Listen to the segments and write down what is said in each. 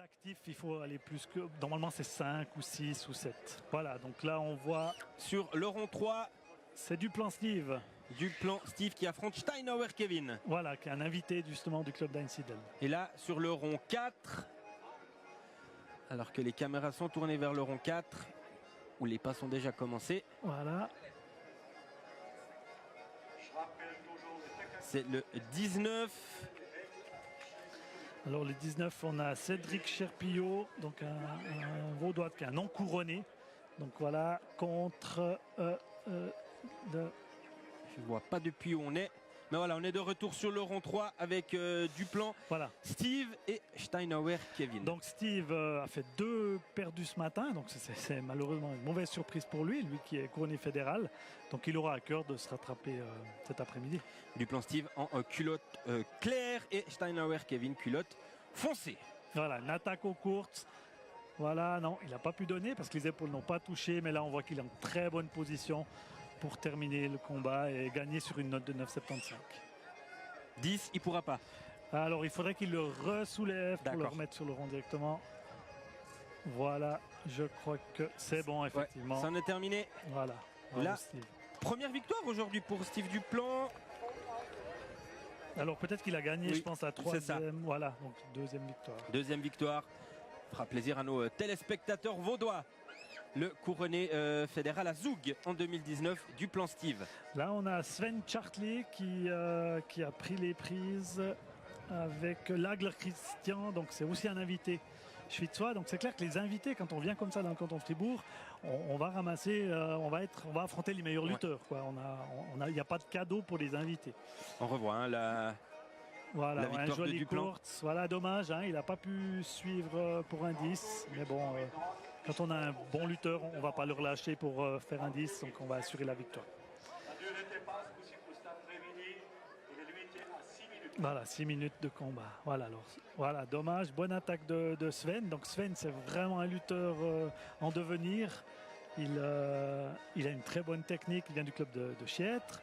actif, il faut aller plus que... Normalement, c'est 5 ou 6 ou 7. Voilà, donc là, on voit... Sur le rond 3, c'est Duplan Steve. Duplan Steve qui affronte Steinauer Kevin. Voilà, qui est un invité justement du club d'Einsiedeln. Et là, sur le rond 4, alors que les caméras sont tournées vers le rond 4, où les pas sont déjà commencés. Voilà. C'est le 19. Alors le 19, on a Cédric Cherpillot, donc un Vaudois qui est un non couronné. Donc voilà, contre... Je ne vois pas depuis où on est. Mais voilà, on est de retour sur le rond 3 avec Duplan, voilà. Steve et Steinauer Kevin. Donc Steve a fait 2 perdus ce matin, donc c'est malheureusement une mauvaise surprise pour lui qui est couronné fédéral. Donc il aura à cœur de se rattraper cet après-midi. Duplan Steve en culotte claire et Steinauer Kevin culotte foncée. Voilà, une attaque aux courtes. Voilà, non, il n'a pas pu donner parce que les épaules n'ont pas touché, mais là on voit qu'il est en très bonne position pour terminer le combat et gagner sur une note de 9,75. 10, il ne pourra pas. Alors il faudrait qu'il le ressoulève pour le remettre sur le rond directement. Voilà, je crois que c'est bon, effectivement. Ouais, ça en est terminé. Voilà. La première victoire aujourd'hui pour Steve Duplan. Alors peut-être qu'il a gagné, je pense, la 3e. Voilà, donc 2e victoire. 2e victoire. Fera plaisir à nos téléspectateurs vaudois. Le couronné fédéral à Zoug en 2019, Duplan Steve. Là, on a Sven Chartley qui a pris les prises avec Lagler Christian, donc c'est aussi un invité schwitzois. Donc c'est clair que les invités, quand on vient comme ça dans le canton de Fribourg, on va ramasser, on va affronter les meilleurs lutteurs. Il n'y a pas de cadeau pour les invités. On revoit la victoire de Duplan. Voilà, dommage, il n'a pas pu suivre pour un 10, mais bon. Quand on a un bon lutteur, on ne va pas le relâcher pour faire un 10, donc on va assurer la victoire. Voilà, 6 minutes de combat. Voilà, dommage. Bonne attaque de Sven. Donc Sven, c'est vraiment un lutteur en devenir. Il a une très bonne technique. Il vient du club de Chiètre.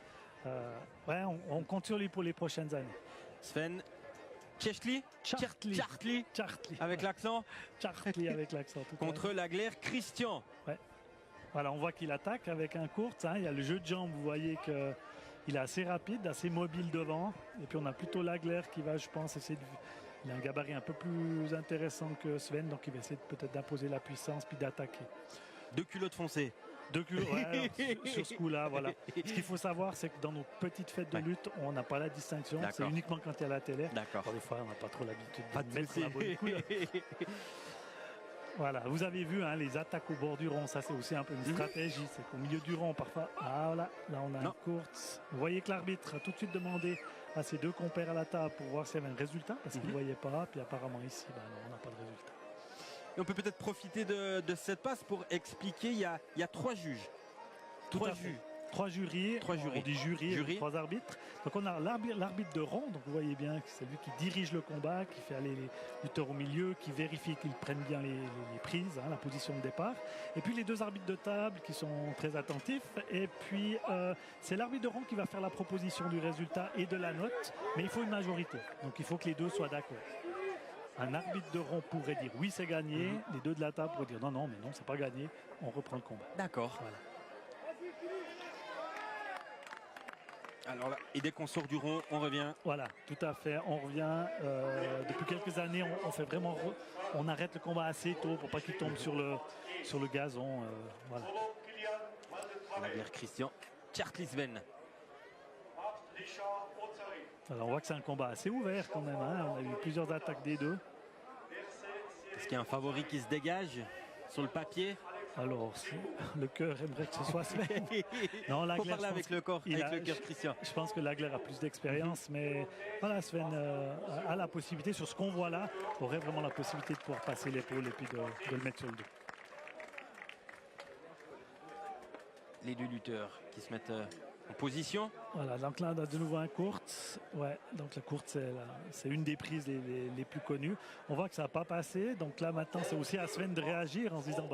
On compte sur lui pour les prochaines années. Sven Chartley avec l'accent. Chartley avec l'accent. Contre Lagler Christian. Ouais. Voilà, on voit qu'il attaque avec un court. Il y a le jeu de jambes, vous voyez qu'il est assez rapide, assez mobile devant. Et puis on a plutôt Lagler qui va, je pense, essayer de... Il a un gabarit un peu plus intéressant que Sven, donc il va essayer peut-être d'imposer la puissance puis d'attaquer. 2 culottes foncées. 2 culottes, sur ce coup-là, voilà. Ce qu'il faut savoir, c'est que dans nos petites fêtes de lutte, on n'a pas la distinction. C'est uniquement quand il y a la télé. D'accord. Des fois, on n'a pas trop l'habitude de mettre la bonne couleur. Voilà, vous avez vu les attaques au bord du rond, ça c'est aussi un peu une stratégie. C'est qu'au milieu du rond, parfois, voilà, là on a une courte. Vous voyez que l'arbitre a tout de suite demandé à ses 2 compères à la table pour voir s'il y avait un résultat, parce qu'il ne voyait pas. Puis apparemment ici, non, on n'a pas de résultat. Et on peut peut-être profiter de cette passe pour expliquer, il y a 3 juges. 3 jurys. On dit jury. 3 arbitres. Donc on a l'arbitre de rond, donc vous voyez bien que c'est lui qui dirige le combat, qui fait aller les lutteurs au milieu, qui vérifie qu'ils prennent bien les prises, la position de départ. Et puis les 2 arbitres de table qui sont très attentifs. Et puis c'est l'arbitre de rond qui va faire la proposition du résultat et de la note, mais il faut une majorité. Donc il faut que les 2 soient d'accord. Un arbitre de rond pourrait dire oui c'est gagné, les 2 de la table pourraient dire non mais non c'est pas gagné, on reprend le combat. D'accord. Voilà. Alors là, et dès qu'on sort du rond, on revient. Voilà, tout à fait, on revient. Depuis quelques années, on fait vraiment, on arrête le combat assez tôt pour pas qu'il tombe sur le gazon. Voilà. Lagler Christian, Chartley Sven. Alors on voit que c'est un combat assez ouvert quand même. On a eu plusieurs attaques des 2. Est-ce qu'il y a un favori qui se dégage sur le papier? Alors, le cœur aimerait que ce soit Sven. Non, Lagler, faut parler avec le corps, avec le cœur Christian. Je pense que Lagler a plus d'expérience, mais voilà, Sven a la possibilité, sur ce qu'on voit là, aurait vraiment la possibilité de pouvoir passer l'épaule et puis de le mettre sur le dos. Les 2 lutteurs qui se mettent en position. Voilà, donc là on a de nouveau un courte. Ouais, donc la courte c'est une des prises les plus connues. On voit que ça n'a pas passé, donc là maintenant c'est aussi à Sven de réagir en se disant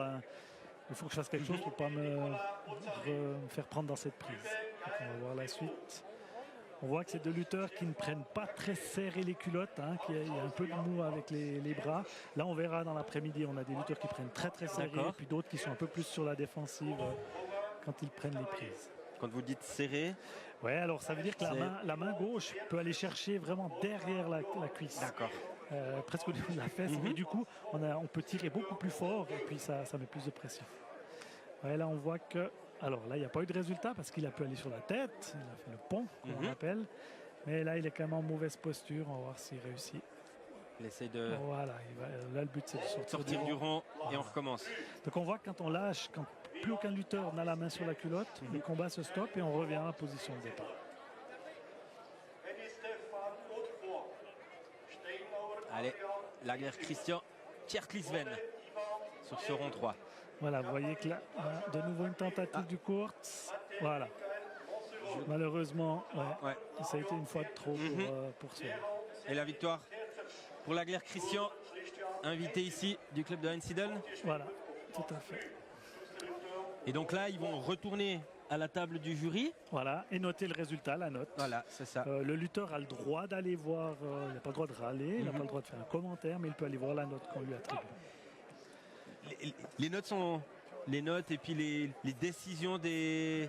il faut que je fasse quelque chose pour ne pas me faire prendre dans cette prise. Donc on va voir la suite. On voit que c'est deux lutteurs qui ne prennent pas très serré les culottes, hein, il y a un peu de mou avec les bras. Là, on verra dans l'après-midi, on a des lutteurs qui prennent très serré, et puis d'autres qui sont un peu plus sur la défensive quand ils prennent les prises. Quand vous dites serré, ouais, alors ça veut dire que la main gauche peut aller chercher vraiment derrière la cuisse. D'accord. Presque au niveau de la fesse. Et du coup, on peut tirer beaucoup plus fort et puis ça met plus de pression. Ouais, là, on voit que... Alors là, il n'y a pas eu de résultat parce qu'il a pu aller sur la tête. Il a fait le pont, qu'on appelle. Mais là, il est quand même en mauvaise posture. On va voir s'il réussit. Il essaye de... Voilà. Là, le but, c'est de sortir du rang et on recommence. Donc on voit que quand on lâche, quand plus aucun lutteur n'a la main sur la culotte, le combat se stoppe et on revient à la position de départ. Allez, Lagler Christian Tjerklisven sur ce rond 3. Voilà, vous voyez que là, de nouveau une tentative du Kurtz. Voilà. Malheureusement, ça a été une fois de trop pour cela. Et la victoire pour Lagler Christian, invité ici du club de Einsiedeln. Voilà, tout à fait. Et donc là, ils vont retourner à la table du jury. Voilà, et noter le résultat, la note. Voilà, c'est ça. Le lutteur a le droit d'aller voir, il n'a pas le droit de râler, il n'a pas le droit de faire un commentaire, mais il peut aller voir la note qu'on lui attribue. Les notes sont... Les notes et puis les décisions des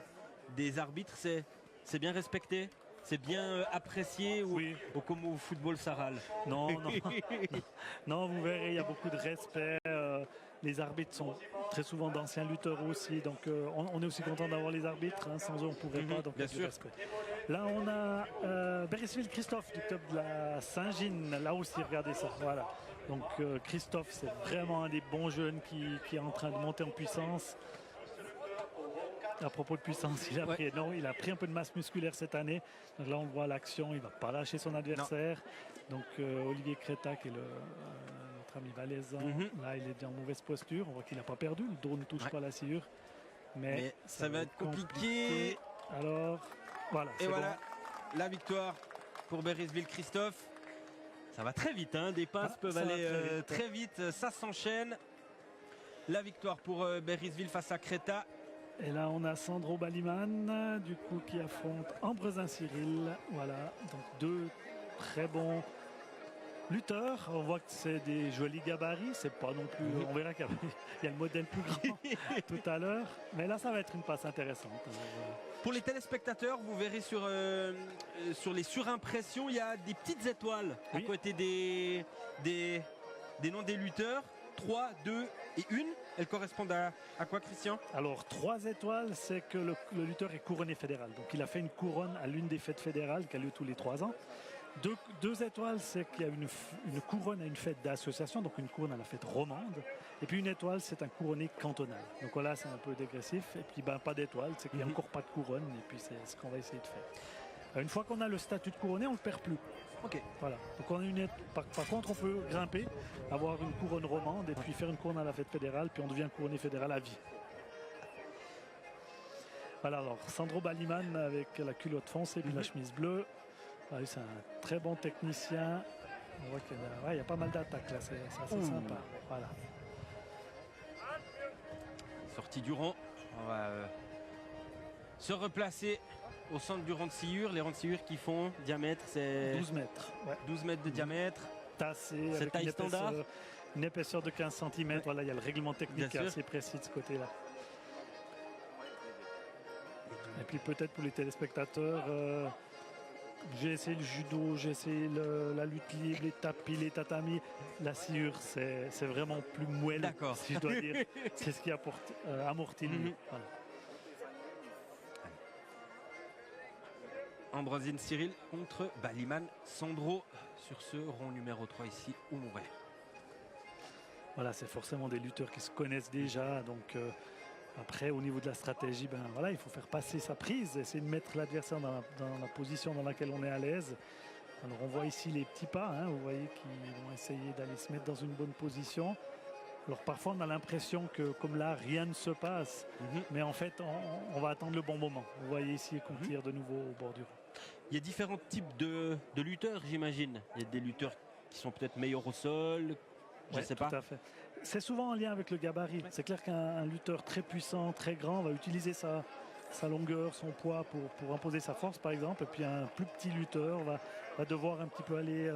arbitres, c'est bien respecté? C'est bien apprécié ou comme au football ça râle? Non, non, vous verrez, il y a beaucoup de respect. Les arbitres sont très souvent d'anciens lutteurs aussi, donc on est aussi content d'avoir les arbitres. Hein, sans eux, on ne pourrait pas, donc bien sûr. respect. Là, on a Beresfeld Christophe du club de la Saint-Gine. Là aussi, regardez ça. Voilà. Donc Christophe, c'est vraiment un des bons jeunes qui est en train de monter en puissance. À propos de puissance, il a pris un peu de masse musculaire cette année. Donc là, on voit l'action, il ne va pas lâcher son adversaire. Non. Donc Olivier Créta, qui est notre ami valaisan, là, il est déjà en mauvaise posture. On voit qu'il n'a pas perdu, le dos ne touche pas la sciure. Mais ça va être compliqué. Alors, voilà. Et voilà, la victoire pour Beresfeld Christophe. Ça va très vite, hein. Des passes peuvent aller très vite, ça s'enchaîne. La victoire pour Beresfeld face à Créta. Et là, on a Sandro Baliman, du coup, qui affronte Ambrosin Cyril. Voilà, donc deux très bons lutteurs. On voit que c'est des jolis gabarits. C'est pas non plus. On verra qu'il y a le modèle plus grand tout à l'heure. Mais là, ça va être une passe intéressante. Pour les téléspectateurs, vous verrez sur les surimpressions, il y a des petites étoiles à côté des noms des lutteurs. 3, 2 et 1. Elles correspondent à quoi, Christian? Alors, 3 étoiles, c'est que le lutteur est couronné fédéral. Donc, il a fait une couronne à l'une des fêtes fédérales qui a lieu tous les 3 ans. 2 étoiles, c'est qu'il y a une couronne à une fête d'association, donc une couronne à la fête romande. Et puis, 1 étoile, c'est un couronné cantonal. Donc voilà, c'est un peu dégressif. Et puis, pas d'étoile, c'est qu'il n'y a encore pas de couronne. Et puis, c'est ce qu'on va essayer de faire. Une fois qu'on a le statut de couronné, on ne le perd plus. Ok. Voilà. Donc on a par contre, on peut grimper, avoir une couronne romande et puis faire une couronne à la fête fédérale, puis on devient couronné fédéral à vie. Voilà, alors Sandro Baliman avec la culotte foncée et puis la chemise bleue. Ouais, c'est un très bon technicien. On voit qu'il y a pas mal d'attaques là, c'est assez sympa. Voilà. Sortie du rond. On va se replacer au centre du rond de sciure. Les ronds de sciure qui font diamètre, c'est 12 mètres. Ouais. 12 mètres de diamètre. Tassé, c'est taille standard. Une épaisseur de 15 cm. Ouais. Voilà, il y a le règlement technique assez précis de ce côté-là. Et puis peut-être pour les téléspectateurs, j'ai essayé le judo, j'ai essayé la lutte libre, les tapis, les tatamis. La sciure, c'est vraiment plus moelleux, si je dois dire. C'est ce qui amortit le mieux. Voilà. Ambrosin Cyril contre Baliman Sandro sur ce rond numéro 3 ici où on va. Voilà, c'est forcément des lutteurs qui se connaissent déjà. Donc après, au niveau de la stratégie, voilà, il faut faire passer sa prise, essayer de mettre l'adversaire dans la position dans laquelle on est à l'aise. Alors on voit ici les petits pas, hein, vous voyez, qui vont essayer d'aller se mettre dans une bonne position. Alors parfois on a l'impression que comme là rien ne se passe, mais en fait on va attendre le bon moment. Vous voyez ici qu'on tire de nouveau au bord du rond. Il y a différents types de lutteurs, j'imagine. Il y a des lutteurs qui sont peut-être meilleurs au sol, je ne sais pas. Tout à fait. C'est souvent en lien avec le gabarit. C'est clair qu'un lutteur très puissant, très grand va utiliser sa sa longueur, son poids pour imposer sa force par exemple. Et puis un plus petit lutteur va devoir un petit peu aller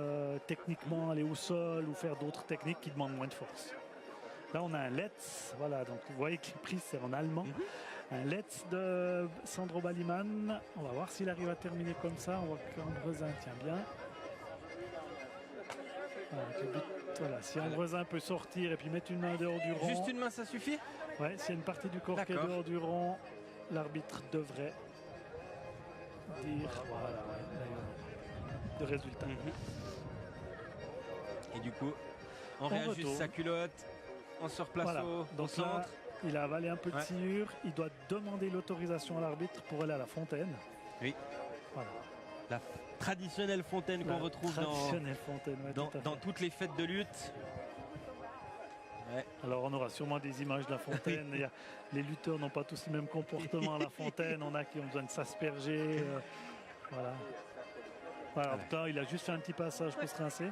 techniquement, aller au sol ou faire d'autres techniques qui demandent moins de force. Là on a un Let's, voilà, donc vous voyez que les prises c'est en allemand. Un Let's de Sandro Baliman. On va voir s'il arrive à terminer comme ça. On voit qu'Ambresin tient bien. Voilà, si Ambresin peut sortir et puis mettre une main dehors du rond. Juste une main, ça suffit? Ouais, s'il y a une partie du corps qui est dehors du rond, l'arbitre devrait dire voilà, de résultat. Et du coup, on réajuste retourne sa culotte, on se replace au centre. Là, il a avalé un peu de sciure, il doit demander l'autorisation à l'arbitre pour aller à la fontaine. Oui. Voilà. La traditionnelle fontaine qu'on retrouve dans toutes les fêtes de lutte. Ouais. Alors on aura sûrement des images de la fontaine. Les lutteurs n'ont pas tous le même comportement à la fontaine. On a qui ont besoin de s'asperger. Voilà. Pourtant, il a juste fait un petit passage pour se rincer.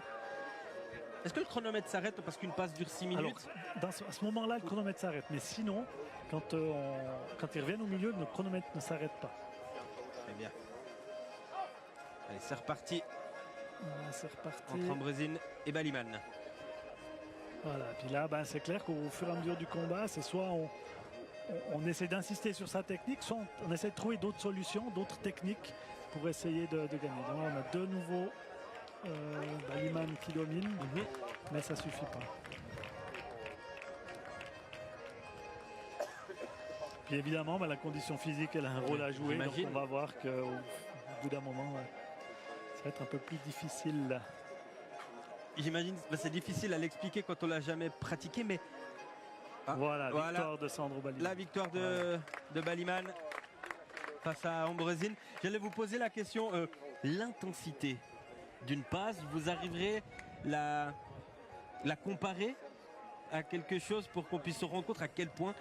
Est-ce que le chronomètre s'arrête parce qu'une passe dure 6 minutes? Alors, à ce moment-là, le chronomètre s'arrête. Mais sinon, quand ils reviennent au milieu, le chronomètre ne s'arrête pas. Très bien. Allez, c'est reparti. Voilà, c'est reparti. Entre Ambresin et Baliman. Voilà, puis là, c'est clair qu'au fur et à mesure du combat, c'est soit on essaie d'insister sur sa technique, soit on essaie de trouver d'autres solutions, d'autres techniques pour essayer de gagner. Donc on a de nouveau Baliman qui domine, mais ça suffit pas. Puis évidemment, la condition physique, elle a un rôle à jouer, donc on va voir qu'au bout d'un moment, ça va être un peu plus difficile. J'imagine, c'est difficile à l'expliquer quand on l'a jamais pratiqué, mais voilà, victoire de Sandro Baliman. La victoire de Baliman face à Ambresin. J'allais vous poser la question, l'intensité d'une passe, vous arriverez la comparer à quelque chose pour qu'on puisse se rendre compte à quel point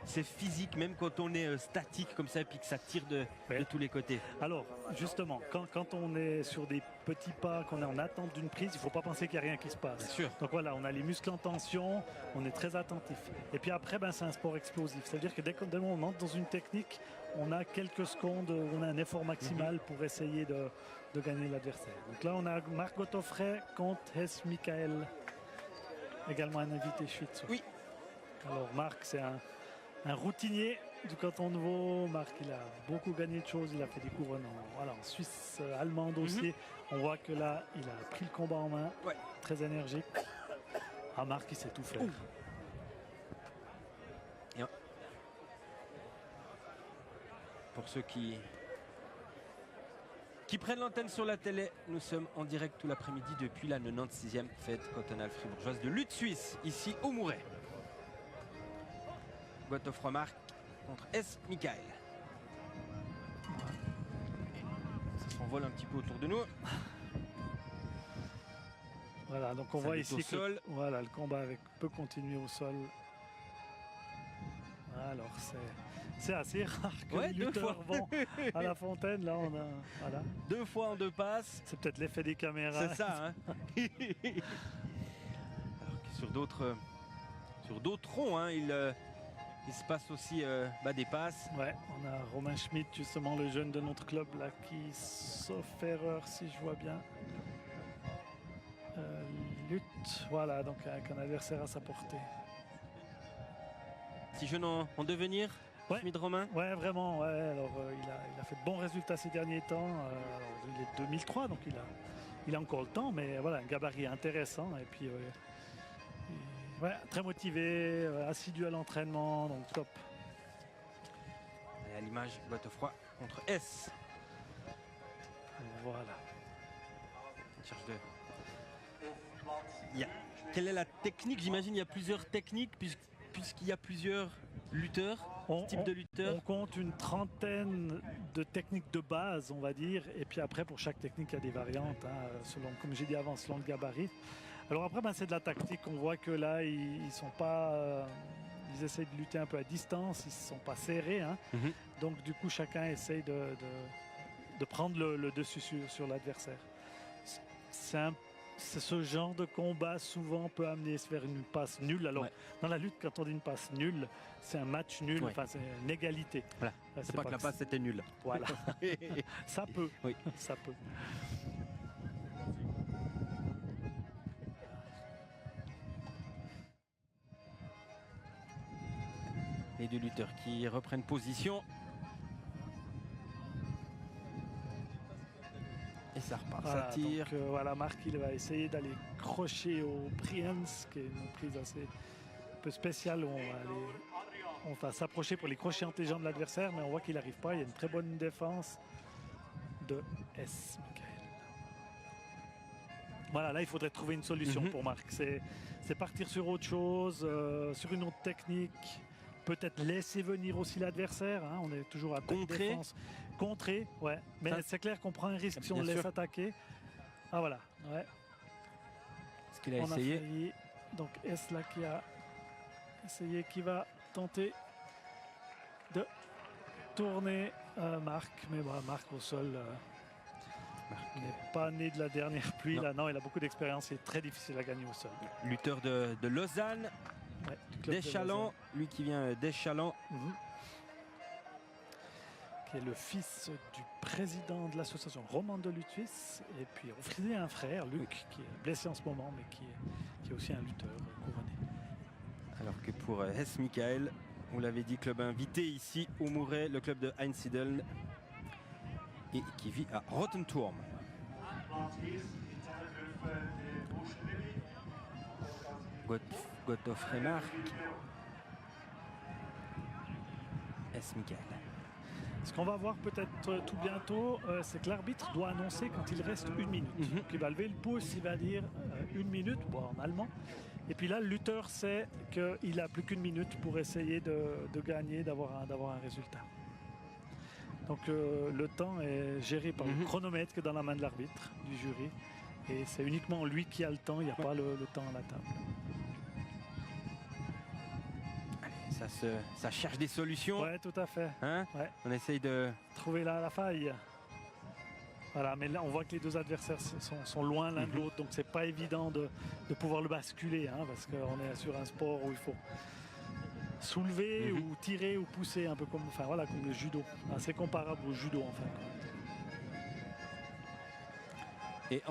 c'est physique, même quand on est statique comme ça et puis que ça tire de tous les côtés. Alors justement, quand on est sur des petits pas, qu'on est en attente d'une prise, il ne faut pas penser qu'il n'y a rien qui se passe. Bien sûr. Donc voilà, on a les muscles en tension, on est très attentif. Et puis après, c'est un sport explosif. C'est-à-dire que dès qu'on entre dans une technique, on a quelques secondes, on a un effort maximal pour essayer de gagner l'adversaire. Donc là, on a Marc Gottofray contre Hess Michael, également un invité Schwitzer. Oui. Alors Marc, c'est un routinier du canton de Vaud. Marc, il a beaucoup gagné de choses. Il a fait des couronnes en Suisse allemande aussi. On voit que là, il a pris le combat en main. Ouais. Très énergique. Marc, il sait tout faire. Pour ceux qui prennent l'antenne sur la télé, nous sommes en direct tout l'après-midi depuis la 96e fête cantonale fribourgeoise de lutte suisse, ici au Mouret. Gottofray Marc contre Hess Michael. Ça s'envole un petit peu autour de nous. Voilà, donc on voit ici que le combat peut continuer au sol. Alors c'est assez rare que les lutteurs vont à la fontaine. Là, on a 2 fois en 2 passes. C'est peut-être l'effet des caméras. C'est ça. Hein. Alors que sur d'autres ronds, il se passe aussi des passes. Ouais, on a Romain Schmitt, justement le jeune de notre club là, qui, sauf erreur, si je vois bien, lutte. Voilà, donc avec un adversaire à sa portée. Si jeune en devenir, Schmitt Romain. Ouais, vraiment. Ouais. Alors, il a fait de bons résultats ces derniers temps. Il est 2003, donc il a encore le temps, mais voilà, un gabarit intéressant. Et puis, très motivé, assidu à l'entraînement, donc top. Et à l'image, Gottofray contre Hess. Voilà. Cherche de... Quelle est la technique? J'imagine il y a plusieurs techniques puisqu'il y a plusieurs lutteurs, types de lutteurs. On compte une trentaine de techniques de base, on va dire, et puis après pour chaque technique il y a des variantes, selon, comme j'ai dit avant, selon le gabarit. Alors après c'est de la tactique. On voit que là ils sont pas, ils essayent de lutter un peu à distance, ils ne sont pas serrés, donc du coup chacun essaye de prendre le dessus sur l'adversaire. C'est un ce genre de combat souvent peut amener vers une passe nulle. Alors, dans la lutte, quand on dit une passe nulle, c'est un match nul, enfin, c'est une égalité. Voilà. C'est pas que la passe était nulle. Voilà. Ça peut. Oui. Ça peut. Les deux lutteurs qui reprennent position. Et ça repart, voilà, ça tire. Donc, voilà, Marc, il va essayer d'aller crocher au Priens, qui est une prise assez un peu spéciale. Où on va s'approcher pour les crochets entre les jambes de l'adversaire, mais on voit qu'il n'arrive pas. Il y a une très bonne défense de S. Michael. Voilà, là, il faudrait trouver une solution pour Marc. C'est partir sur autre chose, sur une autre technique. Peut-être laisser venir aussi l'adversaire. Hein. On est toujours à défense. Contrer, ouais. Mais c'est clair qu'on prend un risque si on le laisse attaquer. Ah voilà, ouais. Est-ce qu'il a essayé? Donc S là qui a essayé, qui va tenter de tourner Marc. Mais bon, Marc au sol. Marc n'est pas né de la dernière pluie. Non. Là, non, il a beaucoup d'expérience. C'est très difficile à gagner au sol. Lutteur de Lausanne. Ouais, d'Échalon, lui qui vient d'Échalon. Qui est le fils du président de l'association romande de lutte suisse. Et puis on a un frère, Luc, qui est blessé en ce moment, mais qui est aussi un lutteur couronné. Alors que pour Hess Michael, vous l'avez dit, club invité ici au Mouret, le club de Einsiedeln, et qui vit à Rottenturm. Gotthof Remarque. Hess Michael. Ce qu'on va voir peut-être tout bientôt, c'est que l'arbitre doit annoncer quand il reste 1 minute. Donc il va lever le pouce, il va dire 1 minute, bon, en allemand. Et puis là, le lutteur sait qu'il n'a plus qu'1 minute pour essayer de gagner, d'avoir un résultat. Donc le temps est géré par le chronomètre qui est dans la main de l'arbitre, du jury. Et c'est uniquement lui qui a le temps, il n'y a pas le temps à la table. Ça cherche des solutions. Oui, tout à fait. Hein, on essaye de trouver la faille. Voilà, mais là, on voit que les deux adversaires sont loin l'un de l'autre, donc c'est pas évident de pouvoir le basculer, hein, parce qu'on est sur un sport où il faut soulever ou tirer ou pousser, un peu comme, enfin, voilà, comme le judo. C'est comparable au judo, en fait. Et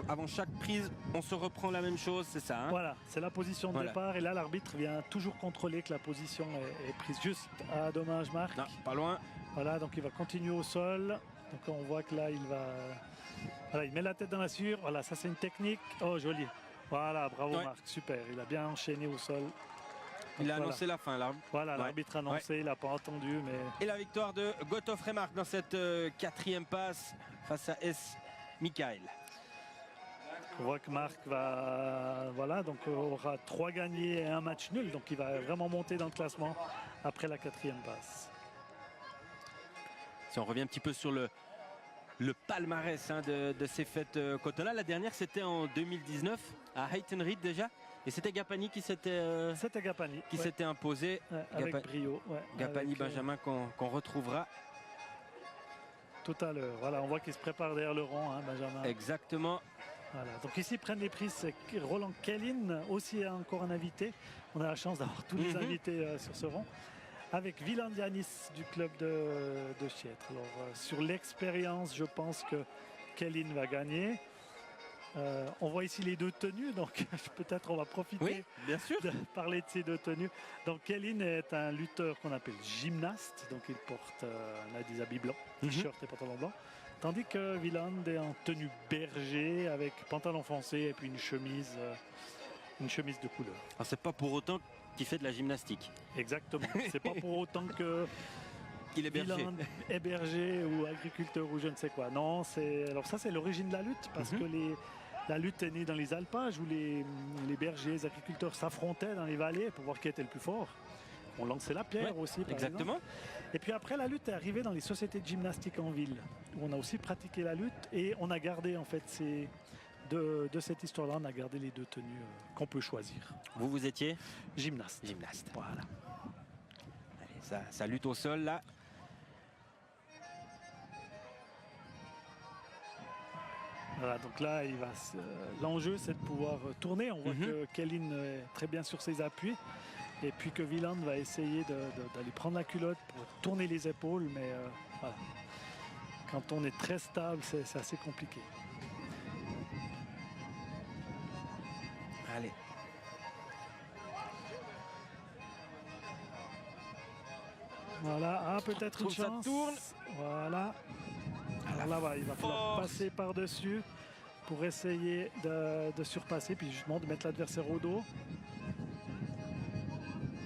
avant chaque prise, on se reprend la même chose, c'est ça, hein? Voilà, c'est la position de départ. Et là, l'arbitre vient toujours contrôler que la position est prise juste. Ah, dommage, Marc. Non, pas loin. Voilà, donc il va continuer au sol. Donc on voit que là, il va... Voilà, il met la tête dans la suture. Voilà, ça c'est une technique. Oh, joli. Voilà, bravo Marc, super. Il a bien enchaîné au sol. Donc, il a annoncé la fin, l'arbitre. Voilà, l'arbitre a annoncé, il n'a pas entendu. Mais... Et la victoire de Gotthof Remarque dans cette 4e passe face à S. Michael. On voit que Marc va, voilà, donc aura 3 gagnés et 1 match nul, donc il va vraiment monter dans le classement après la 4e passe. Si on revient un petit peu sur le palmarès de ces fêtes Cotona, la dernière c'était en 2019 à Heitenried déjà, et c'était Gapani qui s'était s'était imposé avec brio. Gapani avec, Benjamin qu'on retrouvera tout à l'heure. Voilà, on voit qu'il se prépare derrière le rang, hein, Benjamin. Exactement. Voilà. Donc ici prennent les prises, c'est Roland Kellin, aussi encore un invité. On a la chance d'avoir tous les invités sur ce rang. Avec Wieland Janis du club de Chiètre. Alors sur l'expérience, je pense que Kellin va gagner. On voit ici les deux tenues, donc peut-être on va profiter bien sûr de parler de ces deux tenues. Donc Kellin est un lutteur qu'on appelle gymnaste, donc il porte des habits blancs, t-shirt et pantalon blanc. Tandis que Wieland est en tenue berger avec pantalon foncé et puis une chemise de couleur. Alors c'est pas pour autant qu'il fait de la gymnastique. Exactement. C'est pas pour autant que qu'il est berger. Wieland est berger ou agriculteur ou je ne sais quoi. Non, alors ça c'est l'origine de la lutte parce que la lutte est née dans les alpages où les bergers, les agriculteurs s'affrontaient dans les vallées pour voir qui était le plus fort. On lançait la pierre aussi, par exactement. exemple. Et puis après, la lutte est arrivée dans les sociétés de gymnastique en ville, où on a aussi pratiqué la lutte et on a gardé en fait de cette histoire-là, on a gardé les deux tenues qu'on peut choisir. Vous étiez gymnaste. Gymnaste. Voilà. Allez, ça lutte au sol là. Voilà, donc là, l'enjeu, c'est de pouvoir tourner. On voit que Kellin est très bien sur ses appuis. Et puis que Wieland va essayer d'aller prendre la culotte pour tourner les épaules. Mais voilà. Quand on est très stable, c'est assez compliqué. Allez. Voilà, peut-être une chance. Ça tourne. Voilà. Alors là, il va falloir passer par-dessus pour essayer de surpasser, puis justement de mettre l'adversaire au dos.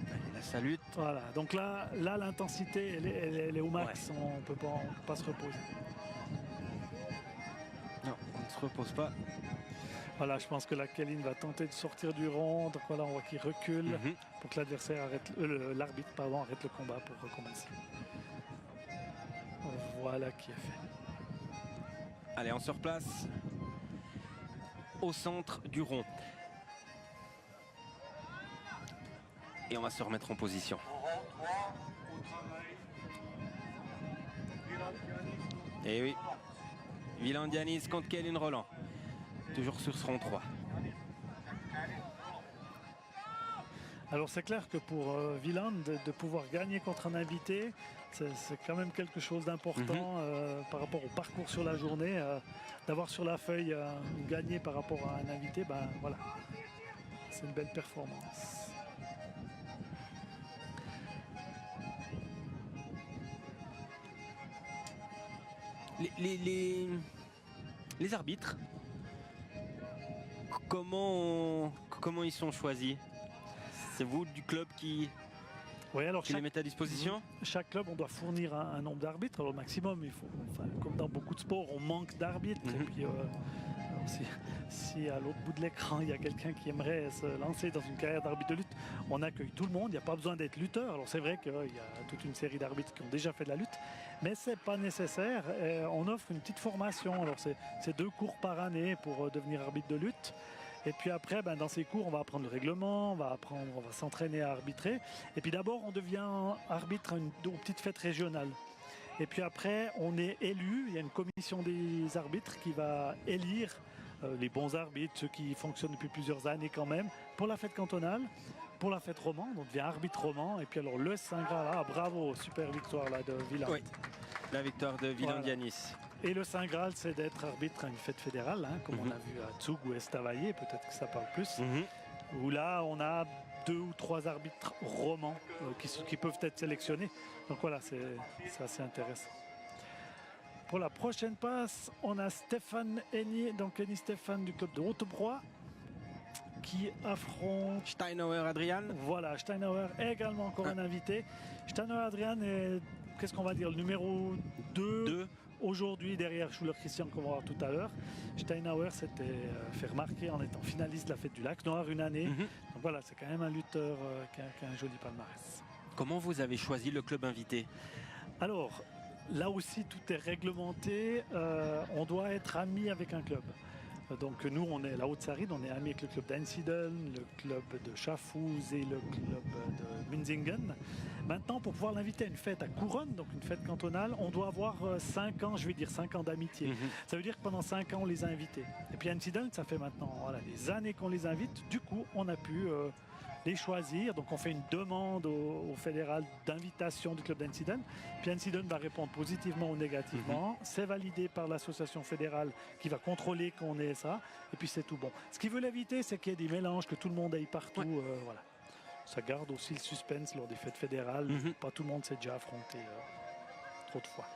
Allez, la salute. Voilà, donc là l'intensité, elle est au max. Ouais. On ne peut pas se reposer. Non, on ne se repose pas. Voilà, je pense que la Kellin va tenter de sortir du rond. Donc voilà, on voit qu'il recule pour que l'adversaire arrête, l'arbitre arrête le combat pour recommencer. Voilà qui est fait. Allez, on se replace au centre du rond. Et on va se remettre en position. Et oui, Wieland Yanis contre Kellin Roland. Toujours sur ce rond 3. Alors c'est clair que pour Wieland, de pouvoir gagner contre un invité, c'est quand même quelque chose d'important par rapport au parcours sur la journée. D'avoir sur la feuille gagné par rapport à un invité, ben voilà, c'est une belle performance. Les arbitres, comment ils sont choisis? C'est vous du club qui les met à disposition? Chaque club, on doit fournir un nombre d'arbitres. Alors, au maximum, il faut, comme dans beaucoup de sports, on manque d'arbitres. Et puis, si à l'autre bout de l'écran, il y a quelqu'un qui aimerait se lancer dans une carrière d'arbitre de lutte, on accueille tout le monde. Il n'y a pas besoin d'être lutteur. Alors, c'est vrai qu'il y a toute une série d'arbitres qui ont déjà fait de la lutte, mais ce n'est pas nécessaire. On offre une petite formation. Alors, c'est 2 cours par année pour devenir arbitre de lutte. Et puis après, dans ces cours, on va apprendre le règlement, on va s'entraîner à arbitrer. Et puis d'abord, on devient arbitre aux petites fêtes régionales. Et puis après, on est élu. Il y a une commission des arbitres qui va élire les bons arbitres, ceux qui fonctionnent depuis plusieurs années quand même, pour la fête cantonale, pour la fête roman. On devient arbitre roman. Et puis alors, le Saint Graal, bravo, super victoire là de Wieland. Oui, la victoire de Wieland Yanis. Et le Saint Graal, c'est d'être arbitre à une fête fédérale, comme on a vu à Zug ou Estavayer, peut-être que ça parle plus, où là, on a 2 ou 3 arbitres romans qui peuvent être sélectionnés. Donc voilà, c'est assez intéressant. Pour la prochaine passe, on a Stéphane Henny, donc Henny Stéphane du club de Haute-Broye, qui affronte Steinauer Adrian. Voilà, Steinauer est également encore un invité. Steinauer Adrian est, qu'est-ce qu'on va dire, le numéro 2. Aujourd'hui, derrière Schuller Christian, qu'on va voir tout à l'heure. Steinauer s'était fait remarquer en étant finaliste de la Fête du Lac Noir une année. Donc voilà, c'est quand même un lutteur qui a un joli palmarès. Comment vous avez choisi le club invité? Alors, là aussi, tout est réglementé. On doit être ami avec un club. Donc nous, on est la Haute-Saride, on est amis avec le club d'Einsiedeln, le club de Schaffhouse et le club de Münzingen. Maintenant, pour pouvoir l'inviter à une fête à Couronne, donc une fête cantonale, on doit avoir 5 ans, je vais dire 5 ans d'amitié. Ça veut dire que pendant 5 ans, on les a invités. Et puis Einsiedeln, ça fait maintenant des années qu'on les invite. Du coup, on a pu les choisir. Donc on fait une demande au fédéral d'invitation du club d'Einsiedeln. Puis Einsiedeln va répondre positivement ou négativement. C'est validé par l'association fédérale qui va contrôler qu'on ait ça. Et puis c'est tout bon. Ce qu'ils veulent éviter, c'est qu'il y ait des mélanges, que tout le monde aille partout. Voilà. Ça garde aussi le suspense lors des fêtes fédérales. Pas tout le monde s'est déjà affronté trop de fois.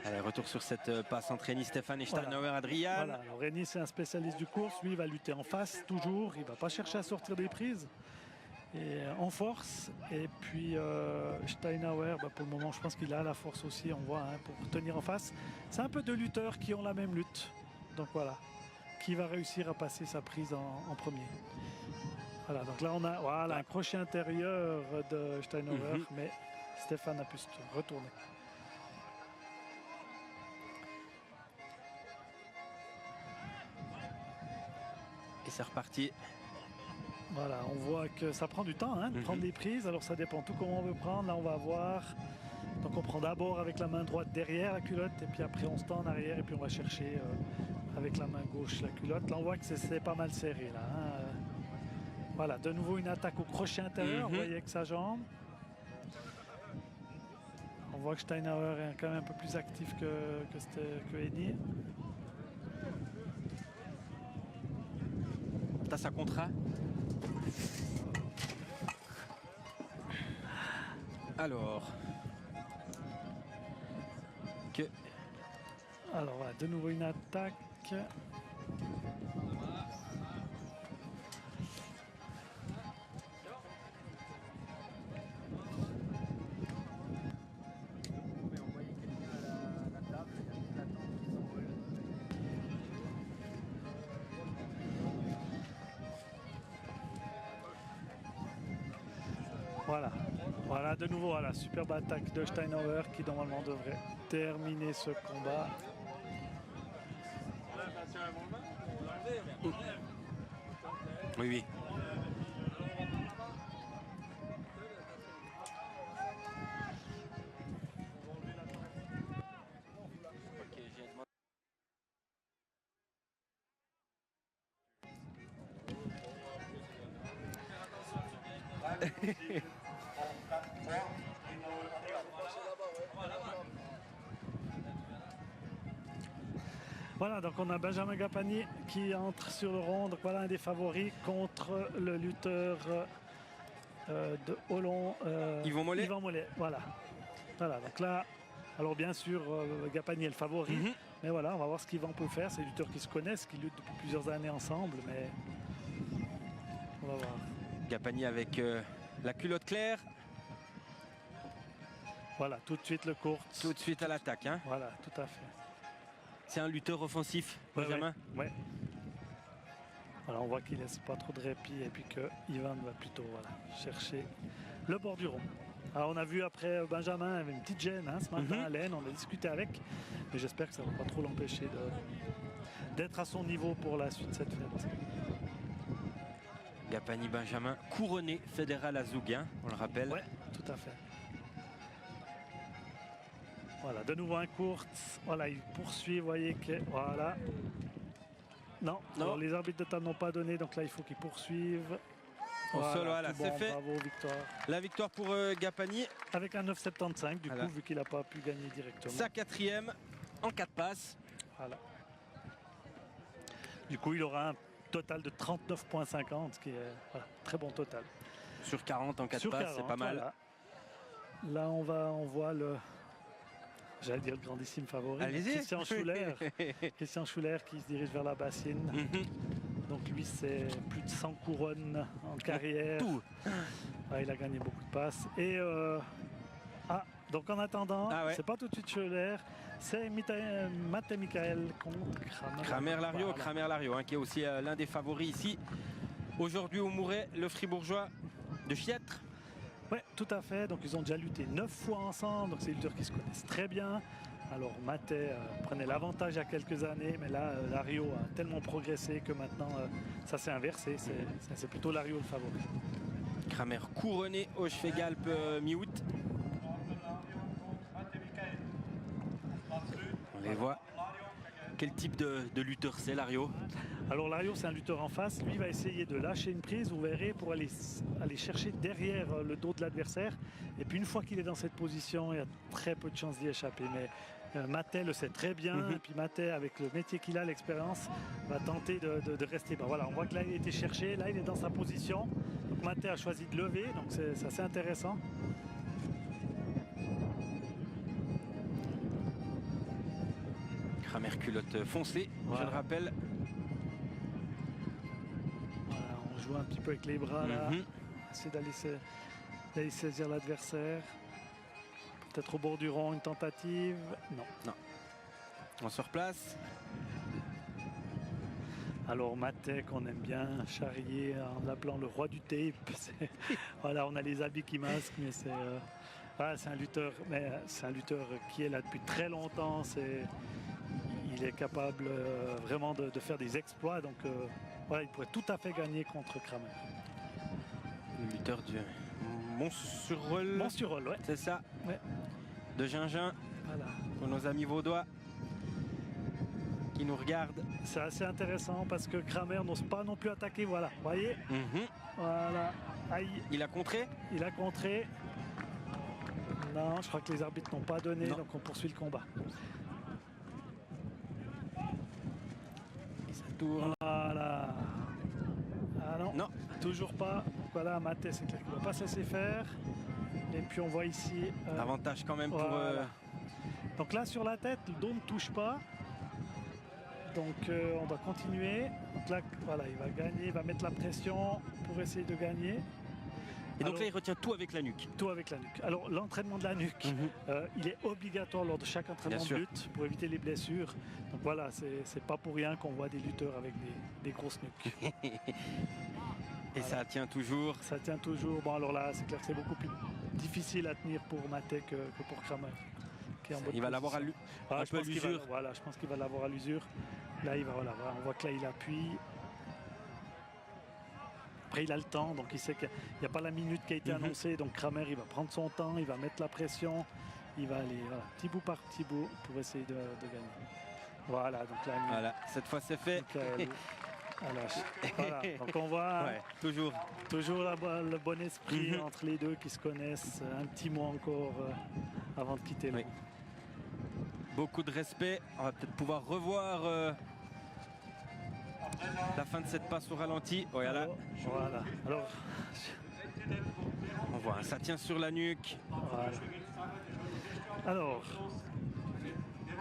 Allez, retour sur cette passe entre Henny Stéphane et Steinauer Adrian. Voilà, alors Henny, c'est un spécialiste du course. Lui, il va lutter en face toujours. Il ne va pas chercher à sortir des prises. Et en force. Et puis Steinauer, pour le moment, je pense qu'il a la force aussi, on voit, pour tenir en face. C'est un peu deux lutteurs qui ont la même lutte. Donc voilà, qui va réussir à passer sa prise en premier. Voilà, donc là, on a un crochet intérieur de Steinauer, mais Stéphane a pu se retourner. Et c'est reparti. Voilà, on voit que ça prend du temps de prendre des prises. Alors ça dépend tout comment on veut prendre. Là, on va voir Donc on prend d'abord avec la main droite derrière la culotte et puis après on se tend en arrière et puis on va chercher avec la main gauche la culotte. Là on voit que c'est pas mal serré là. Hein. Voilà, de nouveau une attaque au crochet intérieur, vous voyez avec sa jambe. On voit que Steinauer est quand même un peu plus actif que Eddy. T'as sa contrat. Alors. Alors voilà, de nouveau une attaque. Voilà, de nouveau, voilà, superbe attaque de Steinauer qui normalement devrait terminer ce combat. Oui. Voilà, donc on a Benjamin Gapani qui entre sur le rond. Donc voilà un des favoris contre le lutteur de Hollon, Yvan Mollet. Voilà, donc là, alors bien sûr, Gapani est le favori. Mais voilà, on va voir ce qu'Yvan peut faire. C'est des lutteurs qui se connaissent, qui luttent depuis plusieurs années ensemble. Mais on va voir. Gapani avec la culotte claire. Voilà, tout de suite le court. Tout de suite à l'attaque. Hein. Voilà, tout à fait. C'est un lutteur offensif, Benjamin. Ouais. Alors on voit qu'il laisse pas trop de répit et puis que Yvan va plutôt chercher le bord du rond. Alors on a vu après Benjamin avait une petite gêne ce matin à l'aine, on a discuté avec, mais j'espère que ça ne va pas trop l'empêcher d'être à son niveau pour la suite de cette fête. Gapani Benjamin, couronné fédéral à Zug, on le rappelle. Ouais, tout à fait. Voilà, de nouveau un court. Voilà, il poursuit, vous voyez que. Voilà. Non. Alors, les arbitres de table n'ont pas donné, donc là il faut qu'ils poursuivent. Au sol, voilà, c'est fait. Bravo, victoire. La victoire pour Gapani. Avec un 9,75 du coup, vu qu'il n'a pas pu gagner directement. Sa 4e en 4 passes. Voilà. Du coup, il aura un total de 39,50, ce qui est très bon total. Sur 40 en 4 passes, c'est pas mal. Voilà. Là, on voit le. J'allais dire le grandissime favori. Christian Schuller. Christian Schuller qui se dirige vers la bassine. Donc lui, c'est plus de 100 couronnes en carrière. Tout. Il a gagné beaucoup de passes. Et donc en attendant, c'est pas tout de suite Schuller, c'est Mate Michael contre Kramer Lario. Kramer Lario, qui est aussi l'un des favoris ici. Aujourd'hui au Mouret, le fribourgeois de Chiètre. Oui, tout à fait. Donc ils ont déjà lutté 9 fois ensemble. Donc c'est des lutteurs qui se connaissent très bien. Alors Maté prenait l'avantage il y a quelques années, mais là Lario a tellement progressé que maintenant ça s'est inversé. C'est plutôt Lario le favori. Kramer couronné au Schwegalp mi-août. On les voit. Quel type de lutteur c'est Lario? Alors Lario, c'est un lutteur en face. Lui va essayer de lâcher une prise, vous verrez, pour aller chercher derrière le dos de l'adversaire. Et puis une fois qu'il est dans cette position, il y a très peu de chances d'y échapper. Mais Maté le sait très bien. Et puis Maté, avec le métier qu'il a, l'expérience, va tenter de rester bas. Voilà, on voit que là, il a été cherché. Là, il est dans sa position. Donc Maté a choisi de lever. Donc c'est assez intéressant. Kramer culotte foncée, je le rappelle. Voilà, on joue un petit peu avec les bras là. Essayer d'aller saisir l'adversaire. Peut-être au bord du rond, une tentative. Non. On se replace. Alors Maté, qu'on aime bien charrier en l'appelant le roi du tape. Voilà, on a les habits qui masquent, mais c'est un lutteur, qui est là depuis très longtemps. Il est capable vraiment de faire des exploits. Donc il pourrait tout à fait gagner contre Kramer. Le lutteur du Montsurol. Montsurol, ouais. C'est ça. Ouais. de Gingin. Voilà. Pour nos amis vaudois qui nous regardent. C'est assez intéressant parce que Kramer n'ose pas non plus attaquer. Voilà, vous voyez. Voilà. Aïe. Il a contré. Il a contré. Non, je crois que les arbitres n'ont pas donné, donc on poursuit le combat. Ça tourne. Voilà. Ah non, non, toujours pas. Voilà, Mathé, c'est clair qu'il ne va pas se laisser faire. Et puis on voit ici... avantage quand même pour... Voilà. Donc là, sur la tête, le dos ne touche pas. Donc on doit continuer. Donc là, voilà, il va gagner, il va mettre la pression pour essayer de gagner. Et donc là, il retient tout avec la nuque. Tout avec la nuque. Alors l'entraînement de la nuque, il est obligatoire lors de chaque entraînement de lutte pour éviter les blessures. Donc voilà, c'est pas pour rien qu'on voit des lutteurs avec des grosses nuques. Et voilà. Ça tient toujours. Ça tient toujours. Bon alors là, c'est clair que c'est beaucoup plus difficile à tenir pour Mathé que pour Kramer. Il va l'avoir un peu à l'usure. Voilà, je pense qu'il va l'avoir à l'usure. Là, il va, voilà, on voit que là, il appuie. Après, il a le temps, donc il sait qu'il n'y a pas la minute qui a été annoncée. Donc Kramer, il va prendre son temps, il va mettre la pression. Il va aller petit bout par petit bout pour essayer de gagner. Voilà, donc là, voilà, cette fois c'est fait. Voilà, donc on voit toujours le bon esprit entre les deux qui se connaissent. Un petit mot encore avant de quitter le ring. Beaucoup de respect. On va peut-être pouvoir revoir la fin de cette passe au ralenti. Voilà. Voilà. Alors, on voit, ça tient sur la nuque. Voilà. Alors,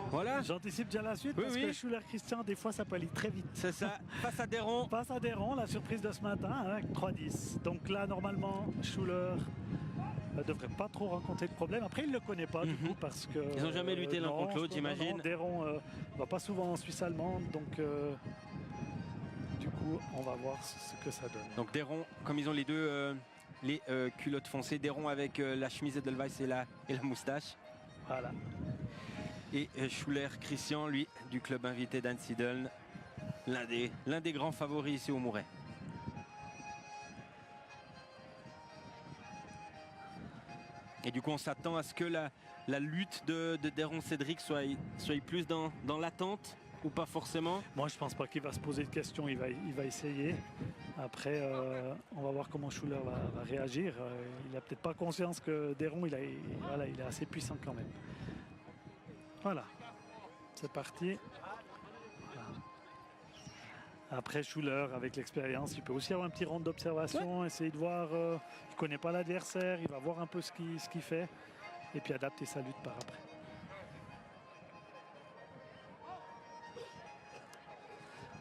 voilà. J'anticipe déjà la suite parce que Schuller Christian, des fois, ça peut aller très vite. C'est ça. Face à Déron. Face à Déron, la surprise de ce matin, hein, 3-10. Donc là, normalement, Schuller ne devrait pas trop rencontrer de problème. Après, il ne le connaît pas du coup parce que... Ils n'ont jamais lutté l'un contre l'autre, j'imagine. Déron ne va pas souvent en Suisse allemande, donc du coup, on va voir ce que ça donne. Donc Déron, comme ils ont les deux culottes foncées, Déron avec la chemise Edelweiss et la moustache. Voilà. Et Schuller Christian, lui, du club invité d'Einsiedeln, l'un des grands favoris ici au Mouret. Et du coup, on s'attend à ce que la lutte de Déron Cédric soit plus dans l'attente ou pas forcément. Moi, je pense pas qu'il va se poser de questions. Il va essayer. Après, on va voir comment Schuller va réagir. Il n'a peut-être pas conscience que Déron, il est assez puissant quand même. Voilà, c'est parti. Après Schuller, avec l'expérience, il peut aussi avoir un petit round d'observation, essayer de voir. Il ne connaît pas l'adversaire, il va voir un peu ce qu'il fait et puis adapter sa lutte par après.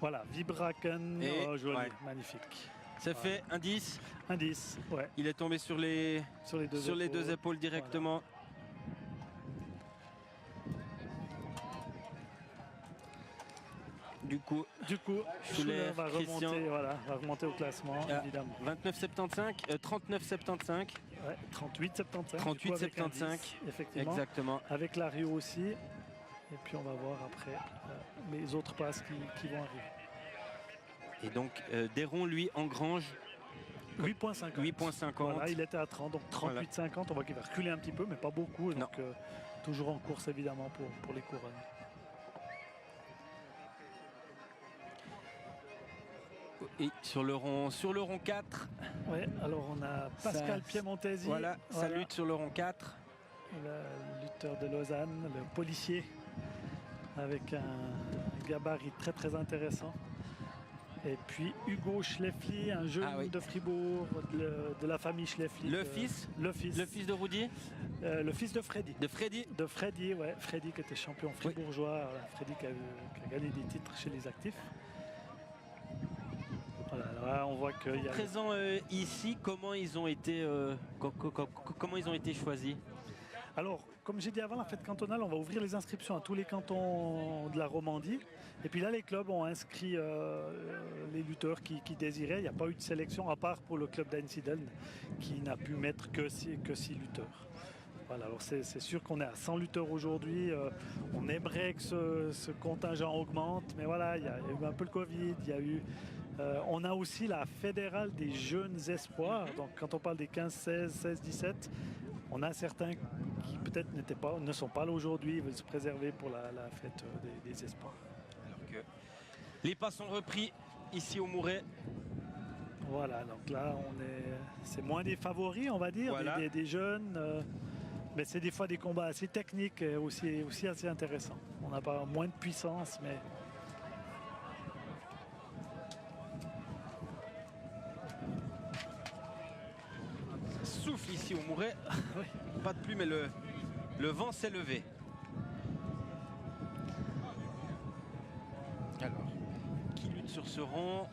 Voilà, Vibraken, joli, magnifique. C'est fait, un 10. Un 10, ouais. Il est tombé sur les deux épaules directement. Voilà. Du coup Schuller va remonter au classement, évidemment. 29,75, 39,75. Ouais, 38,75. 38,75. Effectivement. Exactement. Avec l'Ario aussi. Et puis on va voir après les autres passes qui vont arriver. Et donc Déron, lui, engrange 8,50. 8,50. Voilà, il était à 30, donc 38,50. Voilà. On voit qu'il va reculer un petit peu, mais pas beaucoup. Donc toujours en course, évidemment, pour les couronnes. Et sur le rond 4. Ouais, alors on a Pascal Piemontesi. Voilà, ça lutte sur le rond 4. Le lutteur de Lausanne, le policier, avec un gabarit très très intéressant. Et puis Hugo Schleffli, un jeune de Fribourg, de la famille Schleffli. Le fils de Rudy. Le fils de Freddy. De Freddy, ouais. Freddy qui était champion fribourgeois. Voilà, Freddy qui a gagné des titres chez les actifs. Voilà, là, on voit qu'il y a... Présent ici, comment ils ont été choisis? Alors, comme j'ai dit avant, la fête cantonale, on va ouvrir les inscriptions à tous les cantons de la Romandie. Et puis là, les clubs ont inscrit les lutteurs qui désiraient. Il n'y a pas eu de sélection, à part pour le club d'Einsiedeln, qui n'a pu mettre que 6 lutteurs. Voilà, alors c'est sûr qu'on est à 100 lutteurs aujourd'hui. On aimerait que ce contingent augmente, mais voilà, il y a eu un peu le Covid, il y a eu... on a aussi la fédérale des jeunes espoirs. Donc quand on parle des 15, 16, 16, 17, on a certains qui peut-être ne sont pas là aujourd'hui, ils veulent se préserver pour la fête des espoirs. Alors que les pas sont repris ici au Mouret. Voilà, donc là c'est moins des favoris, on va dire, voilà. des jeunes, mais c'est des fois des combats assez techniques et aussi assez intéressants. On n'a pas moins de puissance, mais ça souffle ici au Mouret. oui. Pas de pluie, mais le vent s'est levé. Alors, qui lutte sur ce rond?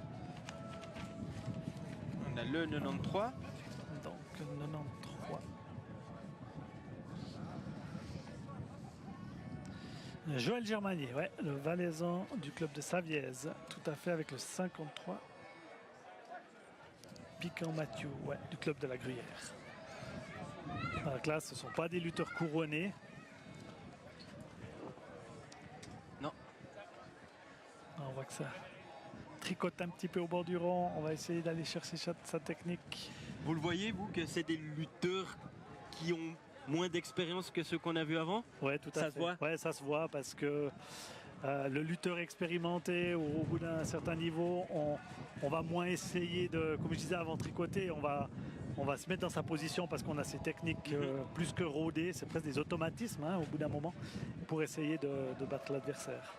On a le 93. Donc 93. Joël Germanier, ouais, le Valaisan du club de Saviez, tout à fait, avec le 53. Piquant Mathieu, ouais, du club de la Gruyère. Donc là, ce ne sont pas des lutteurs couronnés. Non. On voit que ça tricote un petit peu au bord du rond. On va essayer d'aller chercher sa technique. Vous le voyez, vous, que c'est des lutteurs qui ont moins d'expérience que ceux qu'on a vus avant? Ouais, tout à fait. Ça se voit? Ouais, ça se voit parce que le lutteur expérimenté, au bout d'un certain niveau, on va moins essayer de, comme je disais avant, tricoter. On va se mettre dans sa position parce qu'on a ces techniques plus que rodées. C'est presque des automatismes au bout d'un moment pour essayer de battre l'adversaire.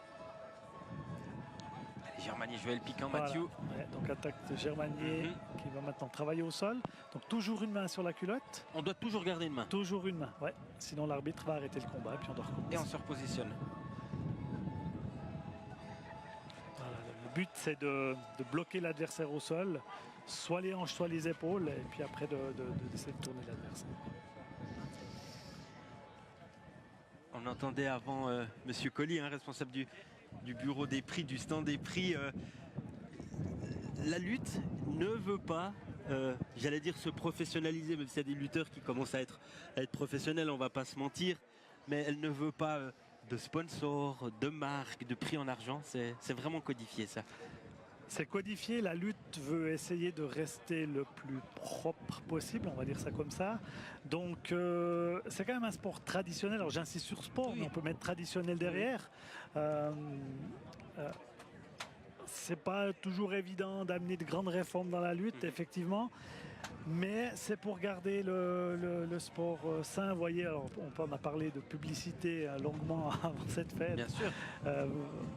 Germanier, Joël Piquant, Voilà. Mathieu. Ouais, donc attaque de Germanier qui va maintenant travailler au sol. Donc toujours une main sur la culotte. On doit toujours garder une main. Toujours une main, ouais. Sinon l'arbitre va arrêter le combat et puis on doit recommencer. Et on se repositionne. Voilà, le but c'est de bloquer l'adversaire au sol, soit les hanches, soit les épaules, et puis après d'essayer de tourner l'adversaire. On entendait avant Monsieur Colli, responsable du bureau des prix, du stand des prix. La lutte ne veut pas, j'allais dire, se professionnaliser, même s'il y a des lutteurs qui commencent à être professionnels, on va pas se mentir, mais elle ne veut pas de sponsors, de marques, de prix en argent. C'est vraiment codifié, ça. C'est codifié, la lutte veut essayer de rester le plus propre possible, on va dire ça comme ça. Donc c'est quand même un sport traditionnel, alors j'insiste sur sport, mais on peut mettre traditionnel derrière. C'est pas toujours évident d'amener de grandes réformes dans la lutte, effectivement. Mais c'est pour garder le sport sain. Vous voyez, alors, on a parlé de publicité longuement avant cette fête. Bien sûr.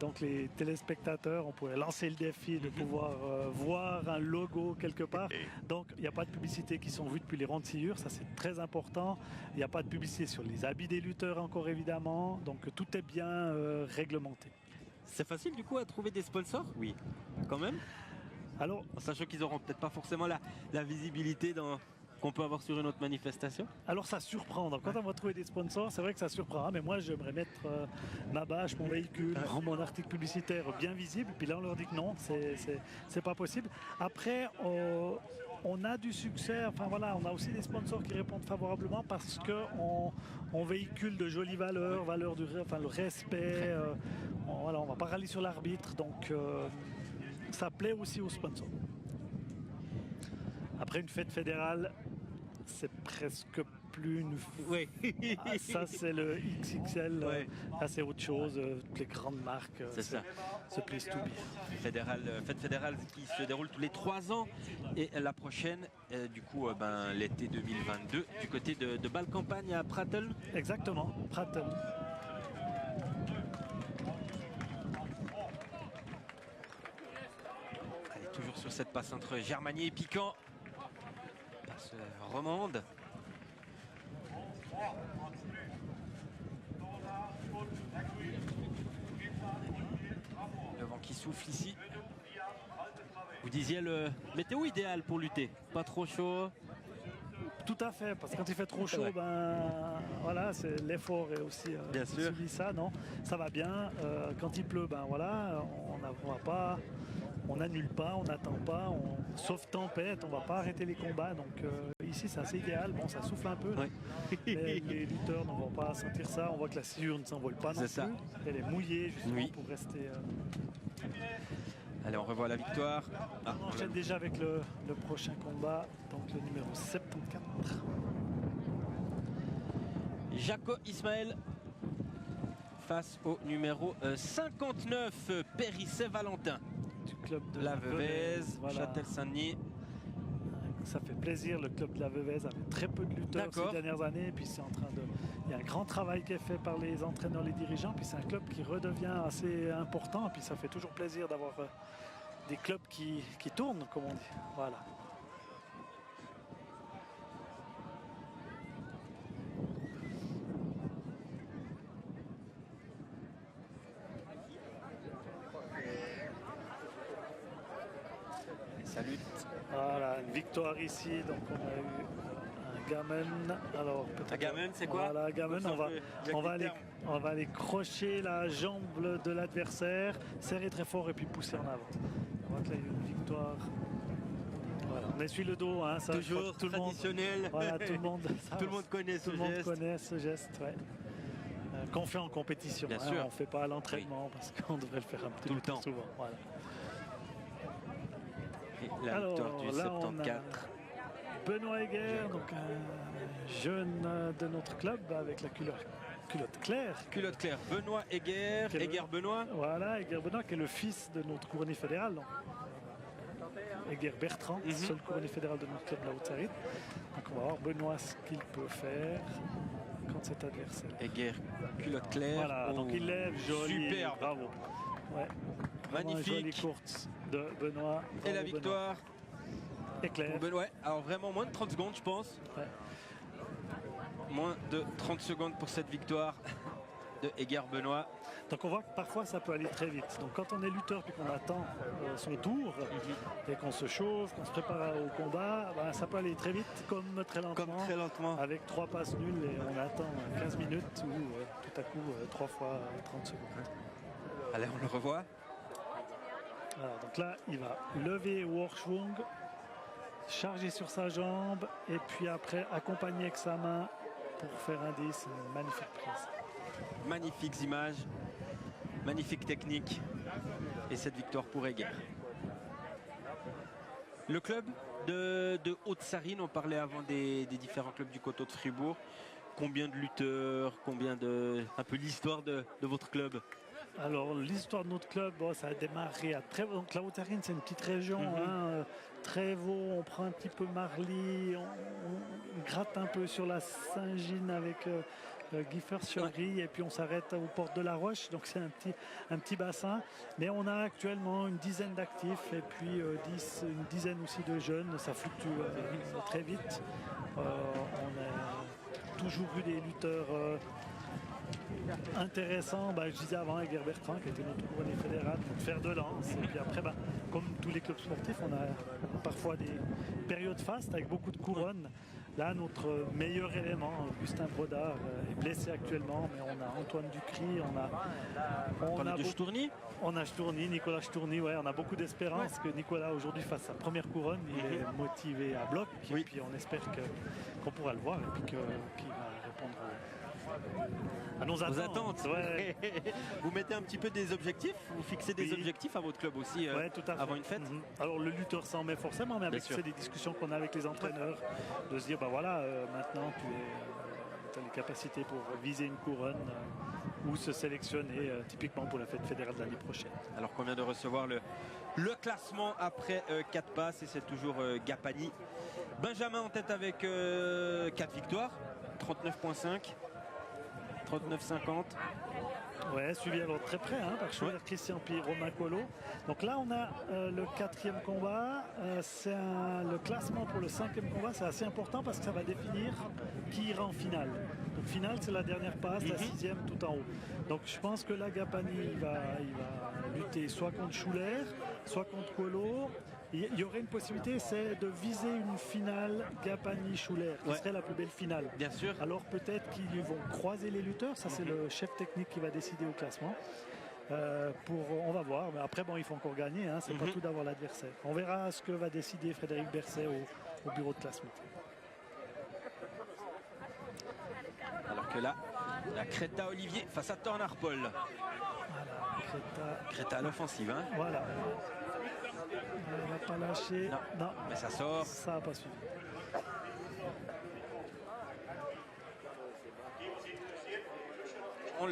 Donc les téléspectateurs, on pourrait lancer le défi de pouvoir voir un logo quelque part. Donc il n'y a pas de publicité qui sont vues depuis les ronds de sciure, ça c'est très important. Il n'y a pas de publicité sur les habits des lutteurs encore évidemment. Donc tout est bien réglementé. C'est facile du coup à trouver des sponsors? Oui, quand même. Alors, en sachant qu'ils n'auront peut-être pas forcément la visibilité qu'on peut avoir sur une autre manifestation. Alors ça surprend. Donc, quand on va trouver des sponsors, c'est vrai que ça surprend. Mais moi, j'aimerais mettre ma bâche, mon véhicule, mon article publicitaire bien visible. Puis là, on leur dit que non, c'est pas possible. Après, on a du succès. Enfin voilà, on a aussi des sponsors qui répondent favorablement parce qu'on véhicule de jolies valeurs, le respect. Voilà, on va pas râler sur l'arbitre. Donc ça plaît aussi aux sponsors. Après une fête fédérale, c'est presque plus une... Oui. Ça c'est le XXL, là c'est autre chose. Toutes les grandes marques se plaisent tout bien. Fête fédérale qui se déroule tous les 3 ans et la prochaine, du coup, l'été 2022, du côté de Bâle-Campagne à Prattel. Exactement, Prattel. Toujours sur cette passe entre Germanier et Piquant. Passe romande. Le vent qui souffle ici. Vous disiez le météo idéal pour lutter. Pas trop chaud. Tout à fait, parce que quand il fait trop chaud, voilà, c'est l'effort est aussi bien sûr. Suivi ça, non, ça va bien. Quand il pleut, voilà, on n'annule pas, on n'attend pas, sauf tempête, on va pas arrêter les combats. Donc ici, c'est assez idéal. Bon, ça souffle un peu. Oui. Les lutteurs ne vont pas sentir ça. On voit que la sciure ne s'envole pas non plus. Ça. Elle est mouillée justement pour rester. Allez, on revoit la victoire. On enchaîne déjà avec le prochain combat, donc le numéro 74. Jaco Ismaël face au numéro 59, Périsset Valentin. Du club de La Veuvez, voilà. Châtel-Saint-Denis. Ça fait plaisir, le club de la Veuvez avait très peu de lutteurs ces dernières années, et puis c'est en train de... Il y a un grand travail qui est fait par les entraîneurs, les dirigeants, puis c'est un club qui redevient assez important, et puis ça fait toujours plaisir d'avoir des clubs qui tournent, comme on dit. Voilà. Salut. Voilà, une victoire ici, donc on a eu un gamin. Alors un gamin, c'est quoi? Voilà, gamin, on va aller crocher la jambe de l'adversaire, serrer très fort et puis pousser en avant. On voit que là, il y a une victoire. Voilà, on essuie le dos, hein, ça, toujours tout traditionnel. Voilà, tout le monde connaît ce geste. Ouais. Qu'on fait en compétition. Bien hein, sûr. On ne fait pas à l'entraînement parce qu'on devrait le faire un petit peu tout le temps. Souvent. Voilà. Et la victoire du 74. Benoît Heger, donc un jeune de notre club avec la culotte claire. Culotte claire, Benoît Heger, Heger Benoît. Voilà, Heger Benoît qui est le fils de notre couronnier fédéral. Donc. Heger Bertrand, seul couronnier fédéral de notre club, la Haute-Sarine. Donc on va voir Benoît ce qu'il peut faire contre cet adversaire. Heger, culotte claire. Voilà, donc il lève, joli, super, bravo. Ouais. Magnifique. Jolie courte de Benoît. Bravo, et la victoire éclair. Benoît. Alors vraiment moins de 30 secondes, je pense. Ouais. Moins de 30 secondes pour cette victoire de Heger Benoît. Donc on voit que parfois ça peut aller très vite. Donc quand on est lutteur puis qu'on attend son tour et qu'on se chauffe, qu'on se prépare au combat, ben, ça peut aller très vite comme très lenttement. Avec 3 passes nulles et on attend 15 minutes ou tout à coup 3 fois 30 secondes. Allez, on le revoit. Alors, donc là, il va lever Warschwung, charger sur sa jambe et puis après accompagner avec sa main pour faire un 10. Une magnifique prise. Magnifiques images, magnifique technique et cette victoire pour Heger. Le club de Haute-Sarine, on parlait avant des différents clubs du coteau de Fribourg. Combien de lutteurs, un peu l'histoire de votre club? Alors l'histoire de notre club, ça a démarré à Trévaux. Donc la Haute-Sarine, c'est une petite région. Trévaux, on prend un petit peu Marly, on gratte un peu sur la Saint-Gine avec Guiffers-sur-Rie et puis on s'arrête aux portes de la Roche. Donc c'est un petit bassin. Mais on a actuellement une dizaine d'actifs et puis une dizaine aussi de jeunes. Ça fluctue très vite. On a toujours eu des lutteurs intéressant, je disais avant Heger Bertrand qui était notre couronnier fédéral, notre fer de lance. Et puis après, comme tous les clubs sportifs, on a parfois des périodes fastes avec beaucoup de couronnes. Là, notre meilleur élément, Augustin Brodard, est blessé actuellement, mais on a Antoine Ducry, on a Stourny. On a Stourny, Nicolas Stourny, ouais, on a beaucoup d'espérance que Nicolas aujourd'hui fasse sa première couronne. Il est motivé à bloc, et puis on espère qu'on pourra le voir et puis qu'il va répondre à nos attentes. Ouais. Vous mettez un petit peu des objectifs, vous fixez des objectifs à votre club aussi tout à fait. avant une fête. Alors le lutteur s'en met forcément, mais avec c'est des discussions qu'on a avec les entraîneurs, de se dire maintenant tu as les capacités pour viser une couronne ou se sélectionner typiquement pour la fête fédérale de l'année prochaine. Alors qu'on vient de recevoir le classement après 4 passes et c'est toujours Gapani. Benjamin en tête avec 4 victoires, 39,5. 39,50. Ouais, suivi alors très près par Chouer, Christian puis Romain Colo. Donc là on a le 4e combat. C'est le classement pour le 5e combat, c'est assez important parce que ça va définir qui ira en finale. Donc finale c'est la dernière passe, la 6e tout en haut. Donc je pense que là Gapani il va lutter soit contre Schuller, soit contre Colo. Il y aurait une possibilité, c'est de viser une finale Gapani-Schuller, qui serait la plus belle finale. Bien sûr. Alors peut-être qu'ils vont croiser les lutteurs, ça c'est le chef technique qui va décider au classement. On va voir, mais après il faut encore gagner, c'est pas tout d'avoir l'adversaire. On verra ce que va décider Frédéric Berset au bureau de classement. Alors que là, la Créta Olivier face à Tornar Paul. Voilà, Créta à l'offensive. Voilà. Elle va pas lâcher. Non, mais ça sort. Ça n'a pas suivi.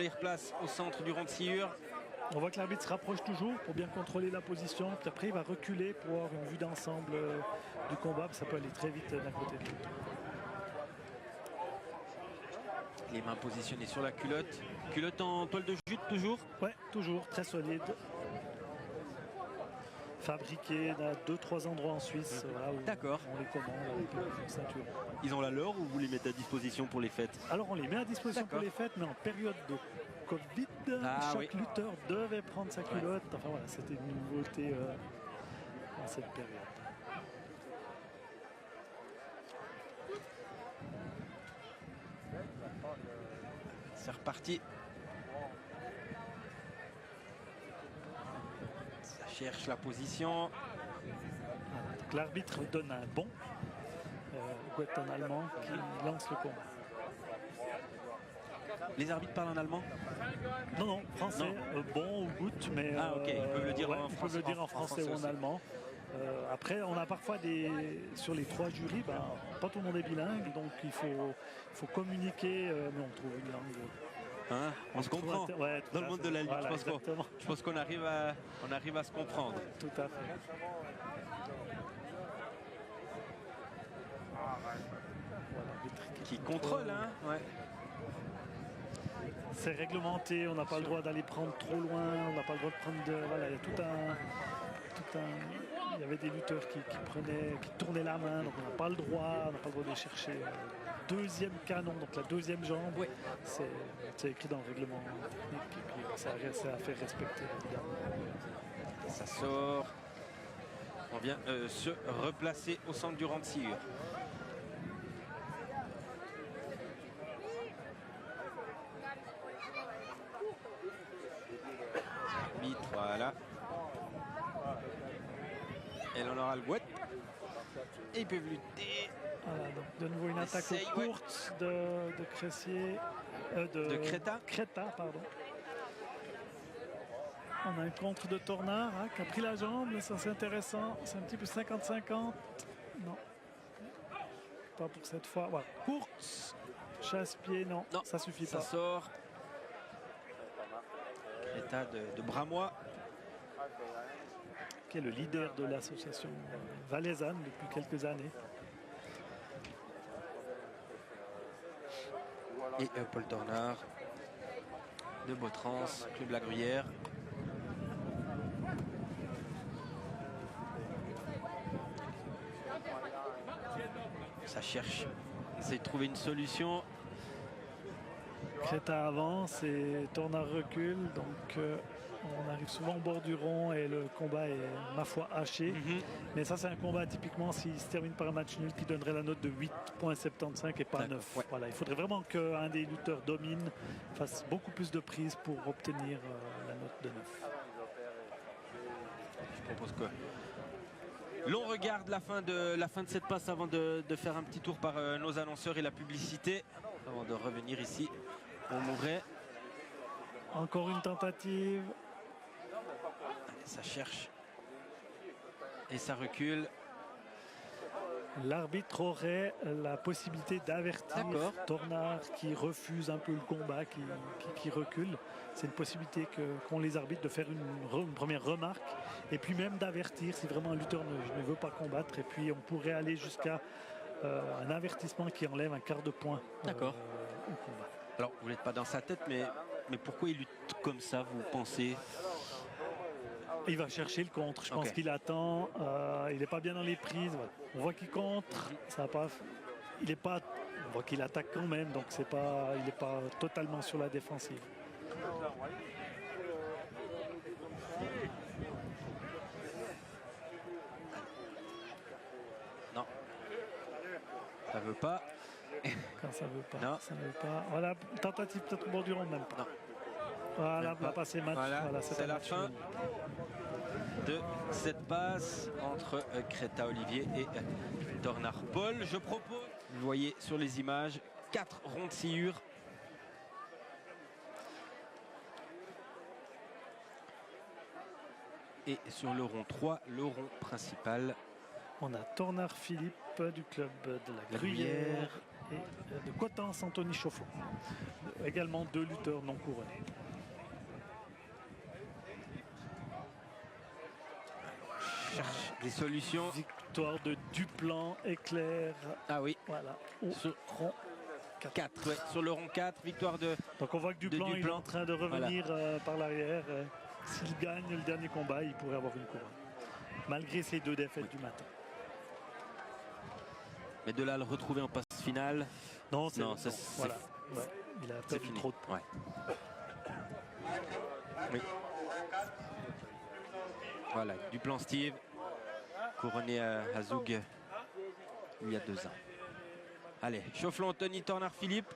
les replace au centre du rond de sciure. On voit que l'arbitre se rapproche toujours pour bien contrôler la position. Puis après, il va reculer pour avoir une vue d'ensemble du combat. Ça peut aller très vite d'un côté de l'autre. Les mains positionnées sur la culotte. Culotte en toile de jute toujours? Ouais, toujours, très solide. Fabriqué à 2-3 endroits en Suisse. D'accord. On les commande avec une ceinture. Ils ont la leur ou vous les mettez à disposition pour les fêtes? Alors on les met à disposition pour les fêtes, mais en période de Covid, chaque lutteur devait prendre sa culotte. Enfin voilà, c'était une nouveauté dans cette période. C'est reparti. Ça cherche la position. L'arbitre donne un bon. Gouet en allemand qui lance le combat. Les arbitres parlent en allemand? Non, français, bon ou good, mais ok, ils peuvent le dire en français ou en allemand. Après, on a parfois sur les 3 jurys, pas tout le monde est bilingue, donc il faut communiquer, mais on trouve une langue. On se comprend dans le monde de la lutte. Voilà, je pense qu'on arrive à se comprendre. Tout à fait. Qui contrôle, C'est réglementé, on n'a pas le droit d'aller prendre trop loin, on n'a pas le droit de prendre voilà, il y a il y avait des lutteurs qui tournaient la main, donc on n'a pas le droit de chercher deuxième canon, donc la deuxième jambe. Oui. C'est écrit dans le règlement et puis ça a fait respecter évidemment. Ça sort. On vient se replacer au centre du rang de sciure. Voilà. Et l'on aura le Gouet. Et ils peuvent lutter. Voilà, donc de nouveau une attaque courte de Cressier. De Creta. Creta, pardon. On a un contre de Tornard qui a pris la jambe. Ça c'est intéressant. C'est un petit peu 50-50. Non. Pas pour cette fois. Voilà. Courte. Chasse-pied, non. Ça suffit pas. Ça sort. Creta de Bramois, qui est le leader de l'association valaisanne depuis quelques années. Et Paul Tornard de Botrans, Club La Gruyère. Ça cherche, essaye de trouver une solution. Creta avance et Tornard recule, donc on arrive souvent au bord du rond et le combat est, ma foi, haché. Mais ça, c'est un combat typiquement, s'il se termine par un match nul, qui donnerait la note de 8,75 et pas 9. Ouais. Voilà, il faudrait vraiment qu'un des lutteurs domine, fasse beaucoup plus de prises pour obtenir la note de 9. Je propose que l'on regarde la fin de cette passe avant de faire un petit tour par nos annonceurs et la publicité, avant de revenir ici au Mouvray. Encore une tentative. Ça cherche et ça recule. L'arbitre aurait la possibilité d'avertir Tornard qui refuse un peu le combat, qui recule. C'est une possibilité qu'ont les arbitres de faire une première remarque et puis même d'avertir si vraiment un lutteur ne veut pas combattre. Et puis on pourrait aller jusqu'à un avertissement qui enlève un quart de point au combat. Alors vous n'êtes pas dans sa tête, mais pourquoi il lutte comme ça, vous pensez? Il va chercher le contre. Je pense qu'il attend. Il n'est pas bien dans les prises. Voilà. On voit qu'il contre. Ça va pas. Il est pas. On voit qu'il attaque quand même. Donc c'est pas. Il n'est pas totalement sur la défensive. Non. Ça veut pas. Quand ça veut pas. Non. Ça veut pas. Voilà. Tentative peut-être au bord du rond même pas. Non. Voilà, on va passer match. Voilà, c'est la fin de cette passe entre Creta Olivier et Tornard Paul. Je propose, vous voyez sur les images, 4 ronds de sciure. Et sur le rond 3, le rond principal. On a Tornard Philippe du club de la Gruyère et de Coutances, Anthony Chauffon. Également 2 lutteurs non couronnés. Cherche des solutions. Victoire de Duplan, Éclair. Ah oui. Voilà. Sur rond 4. Ouais, sur le rond 4, victoire de. Donc on voit que Duplan il est en train de revenir par l'arrière. S'il gagne le dernier combat, il pourrait avoir une couronne. Malgré ces 2 défaites du matin. Mais de là à le retrouver en passe finale. Non, voilà. Ouais, il a perdu trop de points. Ouais. Oui. Voilà, Duplan Steve, couronné à Zoug il y a 2 ans. Allez, Chaufflon, Anthony, Tornard, Philippe,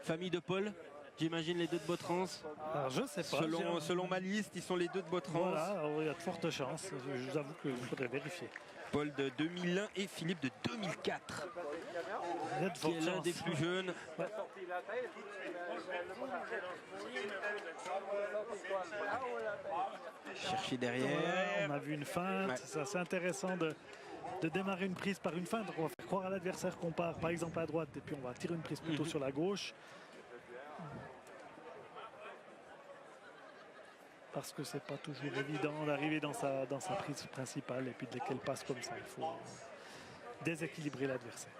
famille de Paul. J'imagine les 2 de Botrans. Alors je sais pas. Selon ma liste, ils sont les 2 de Botrans. Voilà, il y a de fortes chances. Je vous avoue qu'il faudrait vérifier. Paul de 2001 et Philippe de 2004. Qui est l'un des plus jeunes. Ouais. Chercher derrière. On a vu une feinte. Ouais. C'est assez intéressant de démarrer une prise par une feinte. Donc on va faire croire à l'adversaire qu'on part par exemple à droite et puis on va tirer une prise plutôt sur la gauche. Parce que c'est pas toujours évident d'arriver dans sa prise principale et puis dès qu'elle passe comme ça, il faut déséquilibrer l'adversaire.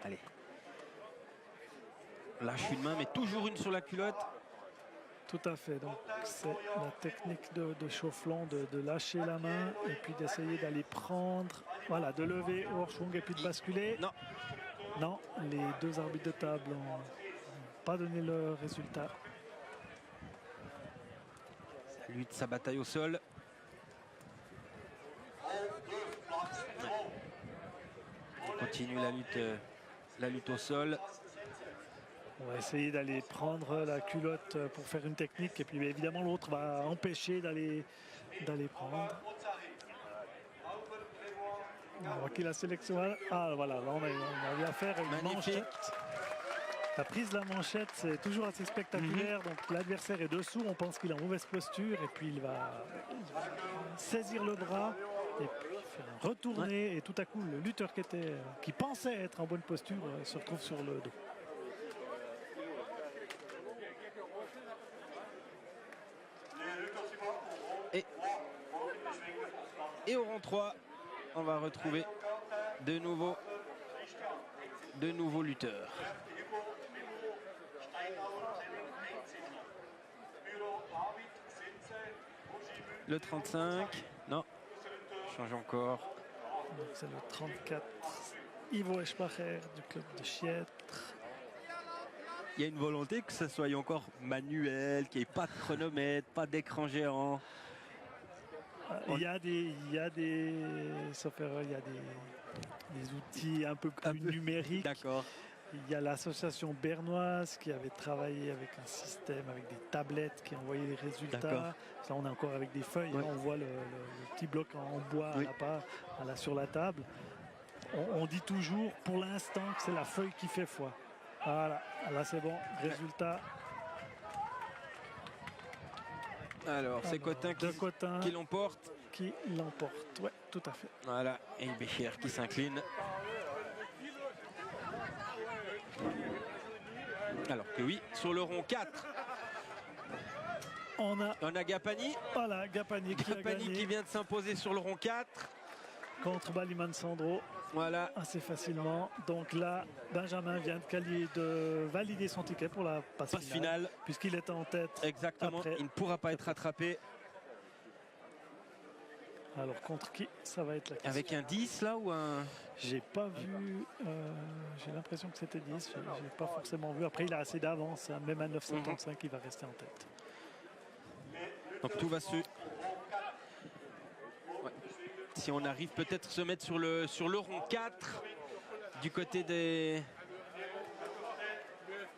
Allez. Lâche une main, mais toujours une sur la culotte. Tout à fait. Donc c'est la technique de Chaufflon de lâcher la main et puis d'essayer d'aller prendre, voilà, de lever Horschwung et puis de basculer. Non, les 2 arbitres de table ont pas donné le résultat. Ça lutte sa bataille au sol. On continue la lutte au sol. On va essayer d'aller prendre la culotte pour faire une technique et puis évidemment l'autre va empêcher d'aller prendre. On voit qu'il a sélectionné. Ah voilà, là on a eu affaire à une manchette. La prise de la manchette, c'est toujours assez spectaculaire. Donc l'adversaire est dessous, on pense qu'il est en mauvaise posture et puis il va saisir le bras et puis faire un retourner et tout à coup le lutteur qui pensait être en bonne posture se retrouve sur le dos. Et au rang 3, on va retrouver de nouveaux lutteurs. Le 35, non, change encore. C'est le 34, Ivo Eschbacher du club de Chiètre. Il y a une volonté que ce soit encore manuel, qu'il n'y ait pas de chronomètre, pas d'écran géant. Il y a des outils un peu plus numériques. D'accord. Il y a l'association bernoise qui avait travaillé avec un système, avec des tablettes qui envoyaient les résultats. Là, on est encore avec des feuilles. Ouais. On voit le petit bloc en bois sur la table. On dit toujours, pour l'instant, que c'est la feuille qui fait foi. Voilà, là c'est bon. Résultat. Alors, c'est Cotin qui l'emporte. Qui l'emporte, oui, tout à fait. Voilà, et Bécher qui s'incline. Alors que oui, sur le rond 4, on a Gapani. Voilà, Gapani qui vient de s'imposer sur le rond 4. Contre Baliman Sandro. Voilà. Assez facilement. Donc là, Benjamin vient de valider son ticket pour la passe finale. Puisqu'il était en tête. Exactement, après. Il ne pourra pas être rattrapé. Alors contre qui ça va être la question. Avec un 10 là ou un... J'ai pas vu, j'ai l'impression que c'était 10, j'ai pas forcément vu. Après il a assez d'avance, hein. Même à 9,75 il va rester en tête. Donc tout va se... Ouais. Si on arrive peut-être se mettre sur le rond 4 du côté des...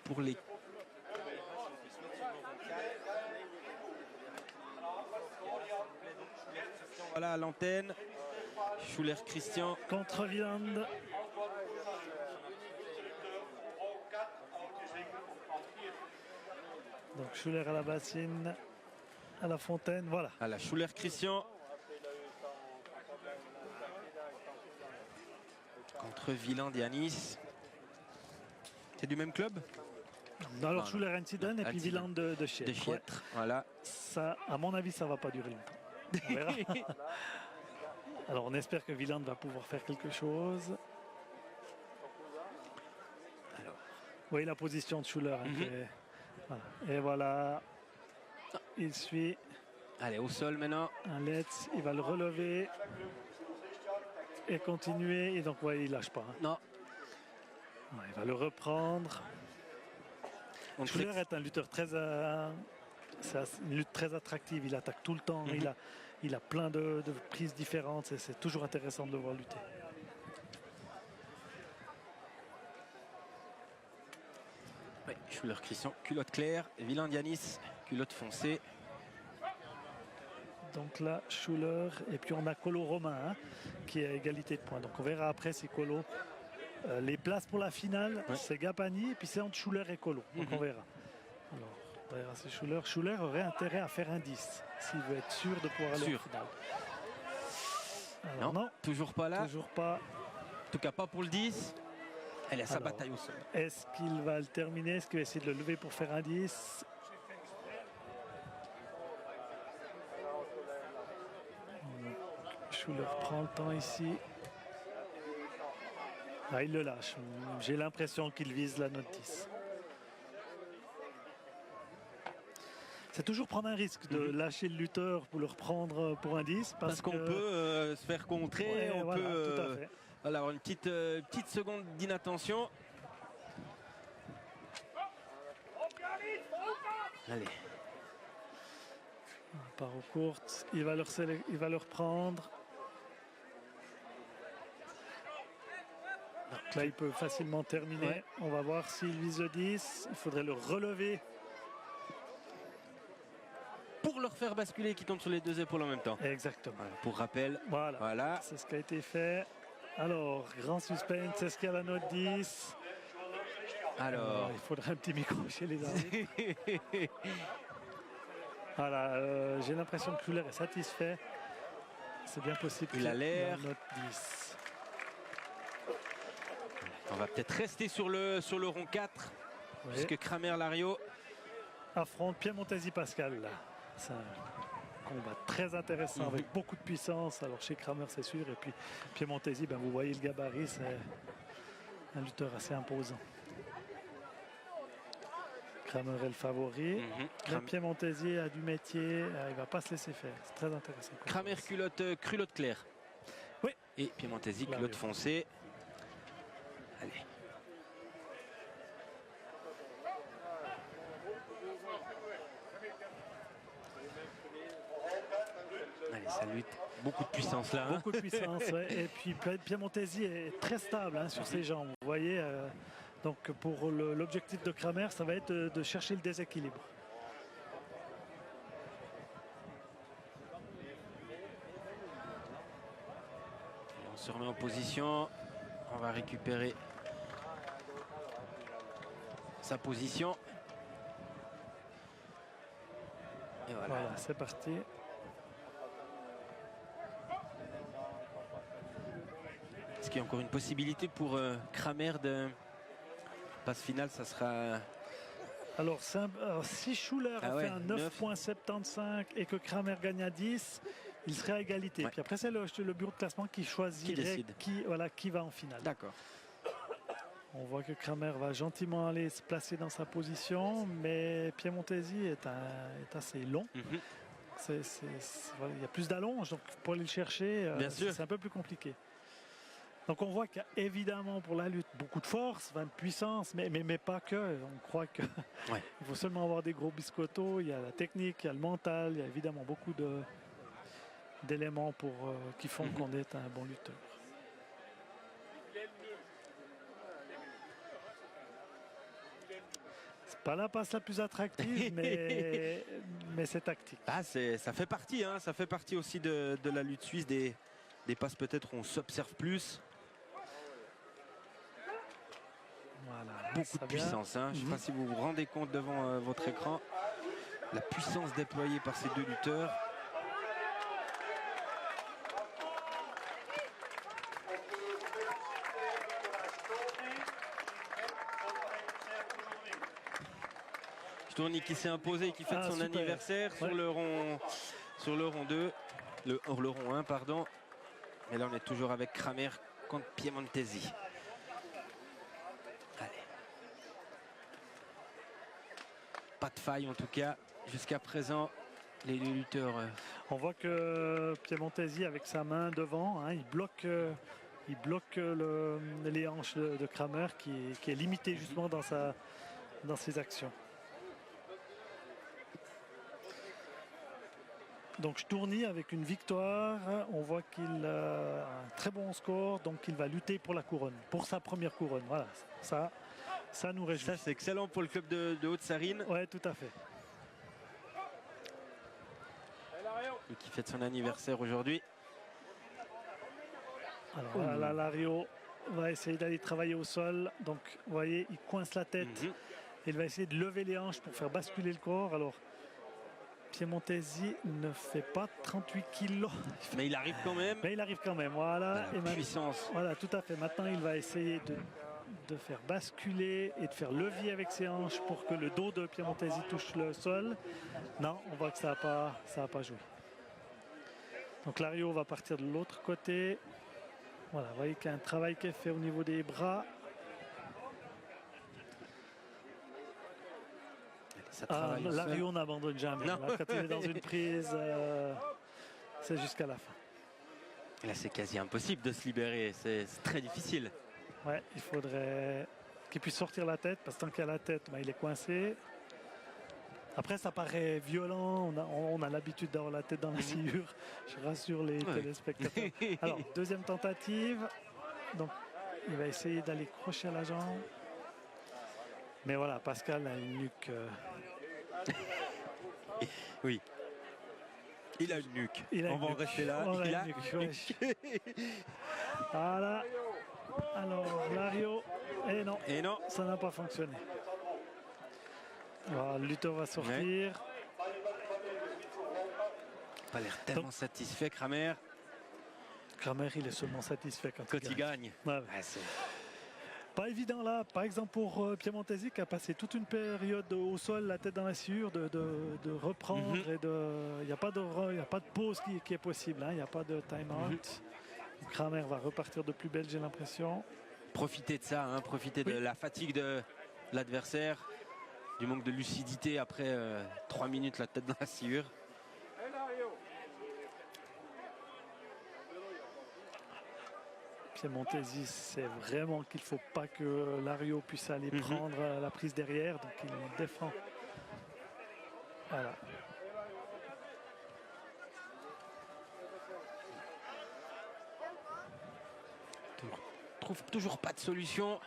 Pour les... Voilà à l'antenne. Schuller Christian. Contre Wieland. Donc Schuller à la bassine. À la fontaine, voilà. À la Schuller Christian. contre Wieland-Yanis. C'est du même club? Alors Schuler-Einstein et puis Wieland de Chiètre. Ouais. Voilà. Ça, à mon avis, ça va pas durer longtemps. On verra. Alors on espère que Wieland va pouvoir faire quelque chose. Alors. Vous voyez la position de Schuler. Voilà. Et voilà. Il suit. Allez, au sol maintenant. Un let's, il va le relever. Et continuer. Et donc, ouais, il lâche pas. Hein. Non. Ouais, il va le reprendre. Schuler est un lutteur très... c'est une lutte très attractive. Il attaque tout le temps. Il a plein de prises différentes. C'est toujours intéressant de le voir lutter. Oui, Schuler-Christian, culotte claire. Wieland-Yanis, culotte foncée. Donc là, Schuler. Et puis on a Colo-Romain hein, qui est à égalité de points. Donc on verra après si Colo... les places pour la finale, c'est Gapani. Et puis c'est entre Schuler et Colo. Donc on verra. Alors, on verra si Schuler. Schuler aurait intérêt à faire un 10 s'il veut être sûr de pouvoir aller en finale. Alors, non, toujours pas là. Toujours pas. En tout cas, pas pour le 10. Elle a sa bataille au sol. Est-ce qu'il va le terminer? Est-ce qu'il va essayer de le lever pour faire un 10? Schuler prend le temps ici. Ah, il le lâche. J'ai l'impression qu'il vise la note 10. C'est toujours prendre un risque de lâcher le lutteur pour le reprendre pour un 10. Parce qu'on peut se faire contrer. On peut avoir une petite seconde d'inattention. Allez. Part aux courtes. Il va le reprendre. Donc là, il peut facilement terminer. Ouais. On va voir s'il vise le 10. Il faudrait le relever. Pour le refaire basculer qui tombe sur les deux épaules en même temps. Exactement. Voilà, pour rappel. Voilà. C'est ce qui a été fait. Alors, grand suspense. Est-ce qu'il y a la note 10? Alors. Il faudrait un petit micro chez les arbitres. Voilà. J'ai l'impression que Schuler est satisfait. C'est bien possible. Il a l'air. Note 10. On va peut-être rester sur le rond 4. Oui. Puisque Kramer-Lario affronte Piemontesi-Pascal. C'est un combat très intéressant avec beaucoup de puissance. Alors chez Kramer c'est sûr. Et puis Piemontesi, vous voyez le gabarit, c'est un lutteur assez imposant. Kramer est le favori. Piemontesi a du métier. Il ne va pas se laisser faire. C'est très intéressant. Kramer culotte claire. Oui. Et Piemontesi culotte foncée. Allez. Allez, ça lutte. Beaucoup de puissance là. Beaucoup de puissance, ouais. Et puis Piemontesi est très stable sur ses jambes. Vous voyez, donc pour l'objectif de Kramer, ça va être de chercher le déséquilibre. Et on se remet en position. On va récupérer sa position. Et voilà, c'est parti. Est-ce qu'il y a encore une possibilité pour Kramer de passe finale? Ça sera... Alors si Schuler a fait un 9,75 et que Kramer gagne à 10, il serait à égalité. Puis après, c'est le bureau de classement qui choisirait qui va en finale. D'accord. On voit que Kramer va gentiment aller se placer dans sa position, mais Piemontesi est assez long. Il y a plus d'allonge, donc pour aller le chercher, c'est un peu plus compliqué. Donc on voit qu'il y a évidemment pour la lutte beaucoup de force, de puissance, mais pas que. On croit qu'il faut seulement avoir des gros biscottos. Il y a la technique, il y a le mental, il y a évidemment beaucoup d'éléments qui font qu'on est un bon lutteur. C'est pas la passe la plus attractive, mais c'est tactique. Ah, ça fait partie, ça fait partie aussi de la lutte suisse, des passes peut-être où on s'observe plus. Voilà, beaucoup de puissance. Je ne sais pas si vous vous rendez compte devant votre écran. La puissance déployée par ces deux lutteurs. Stourny qui s'est imposé et qui fête son anniversaire sur le rond 2, le rond 1 pardon. Et là on est toujours avec Kramer contre Piemontesi. Allez. Pas de faille en tout cas jusqu'à présent. Les lutteurs. On voit que Piemontesi avec sa main devant, hein, il bloque les hanches de Kramer qui est limité justement dans ses actions. Donc Stourny avec une victoire, on voit qu'il a un très bon score, donc il va lutter pour la couronne, pour sa première couronne. Voilà, ça nous réjouit. Ça c'est excellent pour le club de Haute-Sarine. Ouais, tout à fait. Et qui fête son anniversaire aujourd'hui. Alors là, Lario va essayer d'aller travailler au sol. Donc, vous voyez, il coince la tête. Il va essayer de lever les hanches pour faire basculer le corps. Alors, Piemontesi ne fait pas 38 kilos. Mais il arrive quand même. Mais il arrive quand même, voilà. Et puissance. Voilà, tout à fait. Maintenant, il va essayer de faire basculer et de faire levier avec ses hanches pour que le dos de Piemontesi touche le sol. Non, on voit que ça n'a pas joué. Donc Lario va partir de l'autre côté. Voilà, vous voyez qu'il y a un travail qui est fait au niveau des bras. Lario n'abandonne jamais. Là, quand il est dans une prise, c'est jusqu'à la fin. Là, c'est quasi impossible de se libérer. C'est très difficile. Ouais, il faudrait qu'il puisse sortir la tête, parce que tant qu'il a la tête, il est coincé. Après, ça paraît violent. On a l'habitude d'avoir la tête dans la sciure. Je rassure les téléspectateurs. Alors, deuxième tentative. Donc, il va essayer d'aller crocher à la jambe. Mais voilà, Pascal a une nuque. Oui. Il a une nuque. On va en rester là. Il a une nuque. Voilà. Alors, Lario. Et non, ça n'a pas fonctionné. Alors, le lutteur va sortir. Pas l'air tellement satisfait, Kramer. Kramer, il est seulement satisfait quand il gagne. Ouais, pas évident là, par exemple pour Piemontesi qui a passé toute une période au sol, la tête dans la sciure, de reprendre et il n'y a pas de pause qui est possible, hein, il n'y a pas de time-out. Kramer va repartir de plus belle, j'ai l'impression. Profiter de ça, hein, profiter de la fatigue de l'adversaire. Du manque de lucidité après 3 minutes la tête dans la sciure. Piemontesi, c'est vraiment qu'il ne faut pas que Lario puisse aller prendre la prise derrière, donc il défend. Voilà. Trouve toujours pas de solution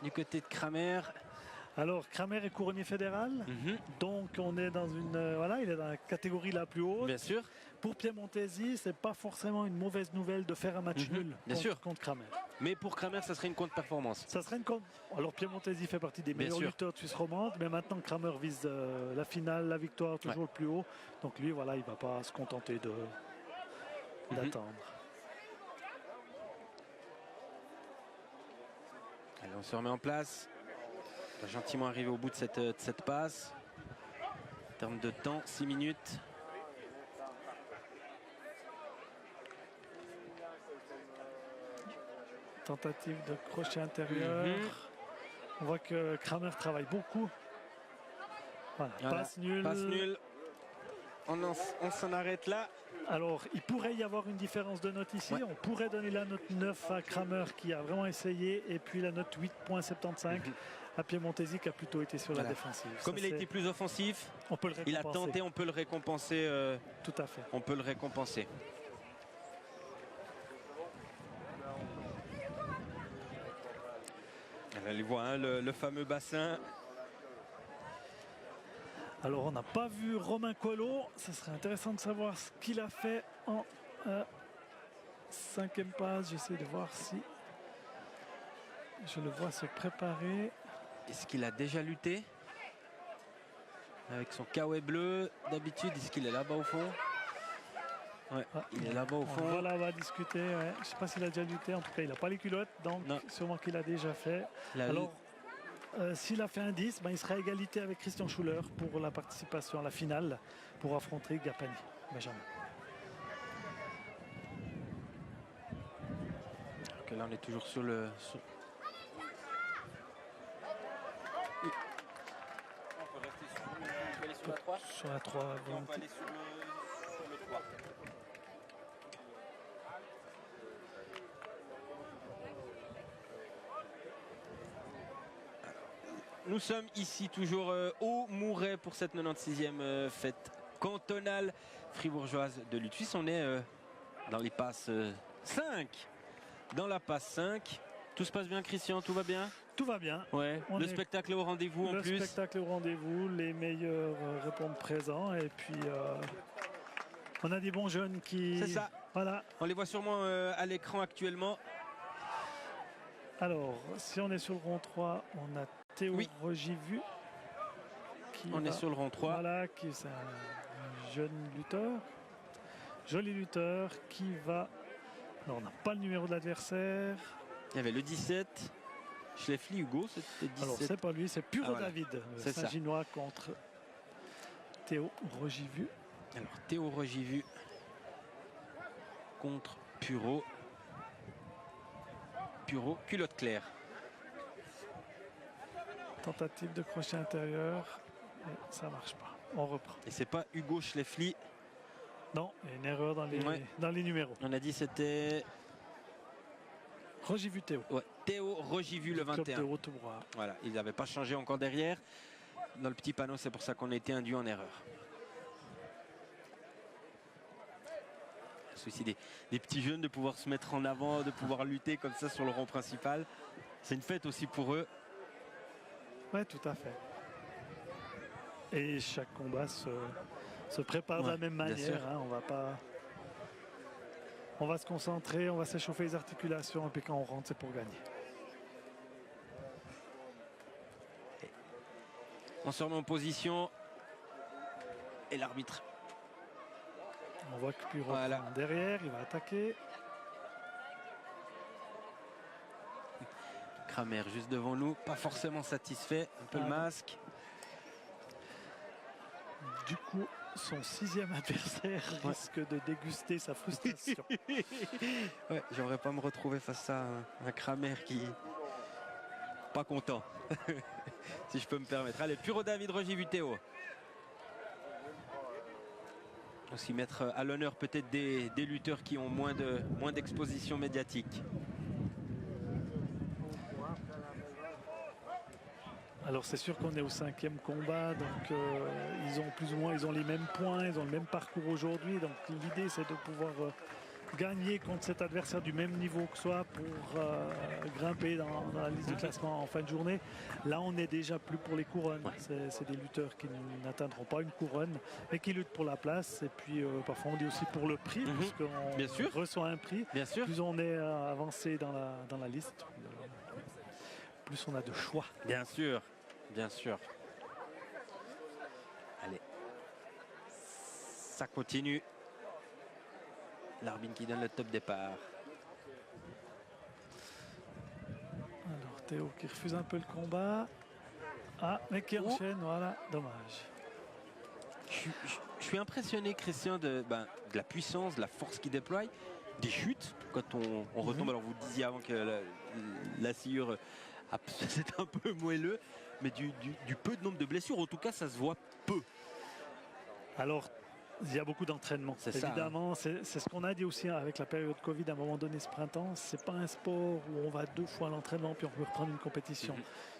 du côté de Kramer. Alors, Kramer est couronnier fédéral, donc on est dans une... voilà, il est dans la catégorie la plus haute. Bien sûr. Pour Piemontesi, c'est pas forcément une mauvaise nouvelle de faire un match nul contre Kramer. Mais pour Kramer, ça serait une contre-performance. Ça serait une contre... Alors, Piemontesi fait partie des meilleurs lutteurs de Suisse romande, mais maintenant Kramer vise la finale, la victoire, toujours le plus haut. Donc lui, voilà, il va pas se contenter d'attendre. Allez, on se remet en place. On va gentiment arriver au bout de cette passe. En termes de temps, 6 minutes. Tentative de crochet intérieur. On voit que Kramer travaille beaucoup. Voilà. Passe nulle. Passe nulle. On s'en arrête là. Alors, il pourrait y avoir une différence de note ici. On pourrait donner la note 9 à Kramer qui a vraiment essayé et puis la note 8.75 à Piemontesi qui a plutôt été sur la défensive. Comme il a été plus offensif, il a tenté, on peut le récompenser. Tout à fait. On peut le récompenser. Allez, voir hein, le fameux bassin. Alors on n'a pas vu Romain Collot, ce serait intéressant de savoir ce qu'il a fait en 5e passe. J'essaie de voir si je le vois se préparer. Est-ce qu'il a déjà lutté avec son kawaii bleu d'habitude? Est-ce qu'il est là-bas au fond? Ouais, il est là-bas au fond. Voilà, on va discuter. Ouais. Je ne sais pas s'il a déjà lutté. En tout cas, il n'a pas les culottes, donc sûrement qu'il a déjà fait. Alors, s'il a fait un 10, il sera à égalité avec Christian Schuller pour la participation à la finale pour affronter Gapani, Benjamin. Donc là, on est toujours sur le... On peut rester sur la 3. Sur la 3. Et on peut aller sur le 3. Nous sommes ici toujours au Mouret pour cette 96e fête cantonale fribourgeoise de lutte suisse. On est dans les passes 5. Dans la passe 5. Tout se passe bien, Christian? Tout va bien? Tout va bien. Ouais. Le spectacle est au rendez-vous en plus. Le spectacle est au rendez-vous. Les meilleurs répondent présents. Et puis, on a des bons jeunes qui... C'est ça. Voilà. On les voit sûrement à l'écran actuellement. Alors, si on est sur le rond 3, on a Théo Rogivu. On est sur le rond 3. Voilà, qui est un jeune lutteur. Joli lutteur qui va... Non, on n'a pas le numéro de l'adversaire. Il y avait le 17. Schleffly Hugo, c'était 17. Alors, c'est pas lui, c'est Puro David. C'est Saint-Ginois contre Théo Rogivu. Alors, Théo Rogivu contre Puro. Puro, culotte claire. Tentative de crochet intérieur. Et ça marche pas. On reprend. Et c'est pas Hugo Schleffly. Non, il y a une erreur dans les numéros. On a dit c'était... Rogivu Théo. Ouais, Théo Rogivu le 21. Club de voilà, il n'avait pas changé encore derrière. Dans le petit panneau, c'est pour ça qu'on a été induit en erreur. Le souci des petits jeunes de pouvoir se mettre en avant, de pouvoir lutter comme ça sur le rond principal. C'est une fête aussi pour eux. Oui, tout à fait. Et chaque combat se prépare de la même manière. Hein, on va se concentrer, on va s'échauffer les articulations et puis quand on rentre, c'est pour gagner. On se remet en position et l'arbitre. On voit que Puro derrière, il va attaquer. Kramer juste devant nous, pas forcément satisfait, un peu le masque. Du coup, son 6e adversaire risque de déguster sa frustration. Ouais, j'aimerais pas me retrouver face à un Kramer qui... Pas content, si je peux me permettre. Allez, Puro David Rogivu Théo. Aussi mettre à l'honneur peut-être des lutteurs qui ont moins d'exposition médiatique. Alors c'est sûr qu'on est au 5e combat, donc ils ont plus ou moins les mêmes points, ils ont le même parcours aujourd'hui. Donc l'idée c'est de pouvoir gagner contre cet adversaire du même niveau que soi pour grimper dans la liste de classement en fin de journée. Là on est déjà plus pour les couronnes. C'est des lutteurs qui n'atteindront pas une couronne, mais qui luttent pour la place. Et puis parfois on dit aussi pour le prix, puisqu'on reçoit un prix. Bien sûr. Plus on est avancé dans la liste, plus on a de choix. Bien sûr, bien sûr. Allez, ça continue. L'arbitre qui donne le top départ. Alors Théo qui refuse un peu le combat. Ah, mais qui enchaîne, voilà, dommage. Je suis impressionné, Christian, de la puissance, de la force qu'il déploie. Des chutes, quand on retombe. Alors vous disiez avant que la sciure... c'est un peu moelleux, mais du peu de nombre de blessures, en tout cas ça se voit peu. Alors il y a beaucoup d'entraînement, évidemment. C'est ce qu'on a dit aussi avec la période Covid à un moment donné ce printemps. C'est pas un sport où on va 2 fois à l'entraînement puis on peut reprendre une compétition.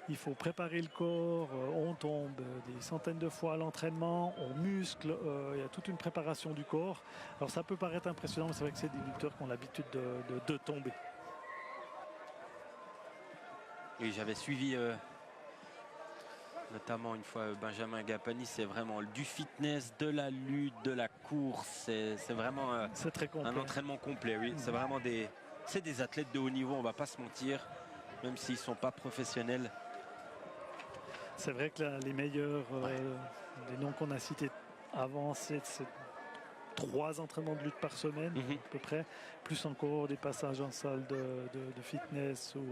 Il faut préparer le corps, on tombe des centaines de fois à l'entraînement, on muscle, il y a toute une préparation du corps. Alors ça peut paraître impressionnant, mais c'est vrai que c'est des lutteurs qui ont l'habitude de tomber. Et j'avais suivi notamment une fois Benjamin Gapani, c'est vraiment du fitness, de la lutte, de la course, c'est vraiment très un entraînement complet. Oui, c'est vraiment des athlètes de haut niveau, on va pas se mentir, même s'ils sont pas professionnels. C'est vrai que là, les meilleurs, les noms qu'on a cités avant, c'est 3 entraînements de lutte par semaine à peu près, plus encore des passages en salle de fitness ou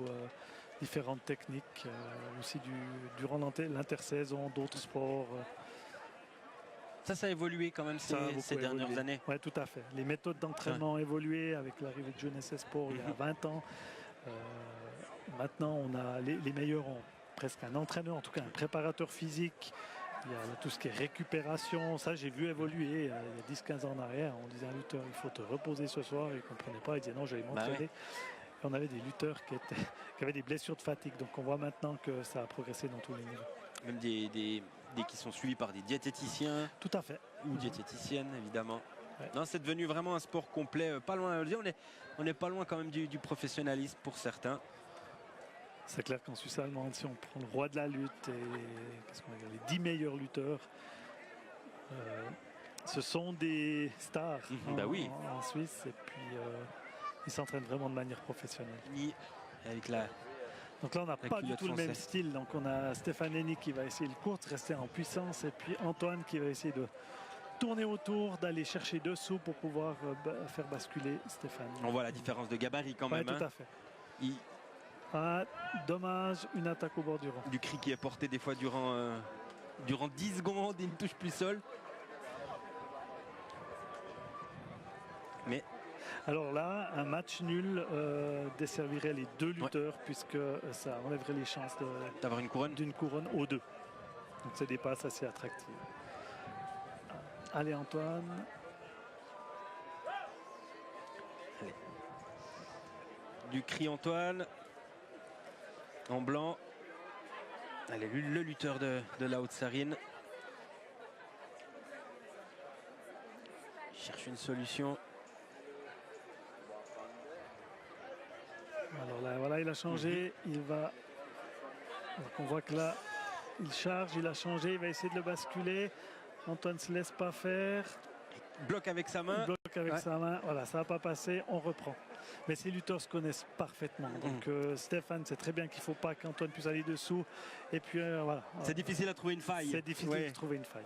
différentes techniques, aussi durant l'intersaison, d'autres sports. Ça a évolué quand même ces dernières années. Oui, tout à fait. Les méthodes d'entraînement ont évolué avec l'arrivée de Jeunesse et Sport il y a 20 ans. Maintenant, on a les meilleurs ont presque un entraîneur, en tout cas un préparateur physique. Il y a tout ce qui est récupération. Ça, j'ai vu évoluer il y a 10-15 ans en arrière. On disait à un lutteur, il faut te reposer ce soir. Il ne comprenait pas. Il disait non, j'allais m'entraîner. Et on avait des lutteurs qui avaient des blessures de fatigue. Donc on voit maintenant que ça a progressé dans tous les niveaux. Même qui sont suivis par des diététiciens. Tout à fait. Ou diététiciennes, évidemment. Ouais. Non, c'est devenu vraiment un sport complet. Pas loin, on est pas loin quand même du professionnalisme pour certains. C'est clair qu'en Suisse allemande, si on prend le roi de la lutte et les 10 meilleurs lutteurs, ce sont des stars en Suisse. Et puis, ils s'entraînent vraiment de manière professionnelle. Donc là, on n'a pas du tout le même style. Donc on a Stéphane Henny qui va essayer le course, rester en puissance. Et puis Antoine qui va essayer de tourner autour, d'aller chercher dessous pour pouvoir faire basculer Stéphane. On voit la différence de gabarit quand même. Tout à fait. Dommage, une attaque au bord du rang. Du cri qui est porté des fois durant 10 secondes, il ne touche plus sol. Mais alors là, un match nul desservirait les deux lutteurs puisque ça enlèverait les chances d'avoir d'une couronne aux deux. Donc c'est des passes assez attractives. Allez Antoine. Allez. Du cri Antoine. En blanc. Allez, le lutteur de la Haute-Sarine. Il cherche une solution. Alors là, voilà, il a changé. Il va. Donc on voit que là, il charge, il a changé, il va essayer de le basculer. Antoine ne se laisse pas faire. Il bloque avec sa main. Il bloque avec sa main. Voilà, ça n'a pas passé, on reprend. Mais ces lutteurs se connaissent parfaitement. Donc Stéphane sait très bien qu'il ne faut pas qu'Antoine puisse aller dessous. Et puis voilà. C'est difficile à trouver une faille. C'est difficile de trouver une faille.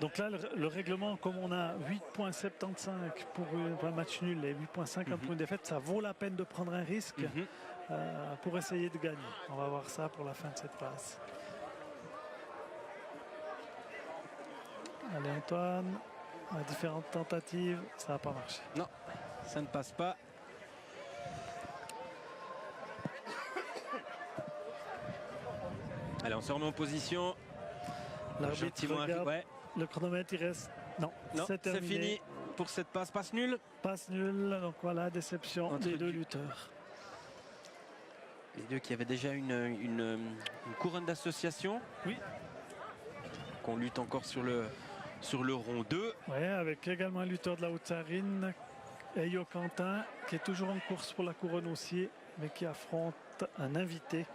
Donc là, le règlement, comme on a 8,75 pour un match nul et 8,50 pour une défaite, ça vaut la peine de prendre un risque pour essayer de gagner. On va voir ça pour la fin de cette passe. Allez Antoine, à différentes tentatives, ça n'a pas marché. Non, ça ne passe pas. Allez, on se remet en position. L'arbitre regarde. Le chronomètre, il reste. Non, c'est fini pour cette passe. Passe nulle. Passe nulle. Donc voilà, déception des deux lutteurs. Les deux qui avaient déjà une couronne d'association. Oui. Qu'on lutte encore sur le rond 2. Oui, avec également un lutteur de la Haute-Sarine, Eyo Quentin, qui est toujours en course pour la couronne aussi, mais qui affronte un invité.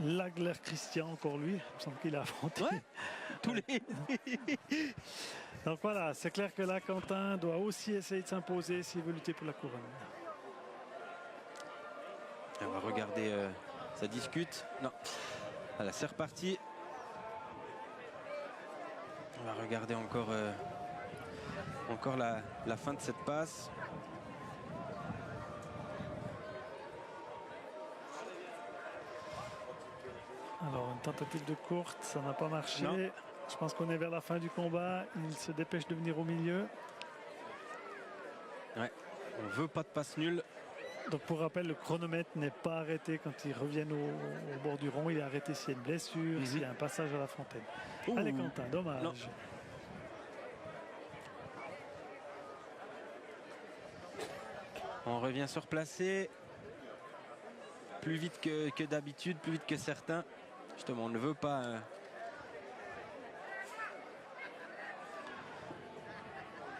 Lagler Christian, encore lui, il me semble qu'il a affronté tous les. Donc voilà, c'est clair que là, Quentin doit aussi essayer de s'imposer s'il veut lutter pour la couronne. Et on va regarder, ça discute. Non, voilà, c'est reparti. On va regarder encore la fin de cette passe. Alors une tentative de courte, ça n'a pas marché. Non. Je pense qu'on est vers la fin du combat. Il se dépêche de venir au milieu. Ouais, on veut pas de passe nulle. Donc pour rappel, le chronomètre n'est pas arrêté quand ils reviennent au bord du rond. Il est arrêté s'il y a une blessure, s'il y a un passage à la fontaine. Allez Quentin, dommage. Non. On revient se replacer. Plus vite que d'habitude, plus vite que certains. Justement, on ne veut pas...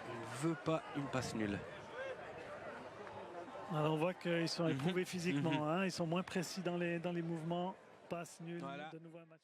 on ne veut pas une passe nulle. Alors on voit qu'ils sont éprouvés physiquement. Ils sont moins précis dans les mouvements. Passe nulle, de nouveau un match.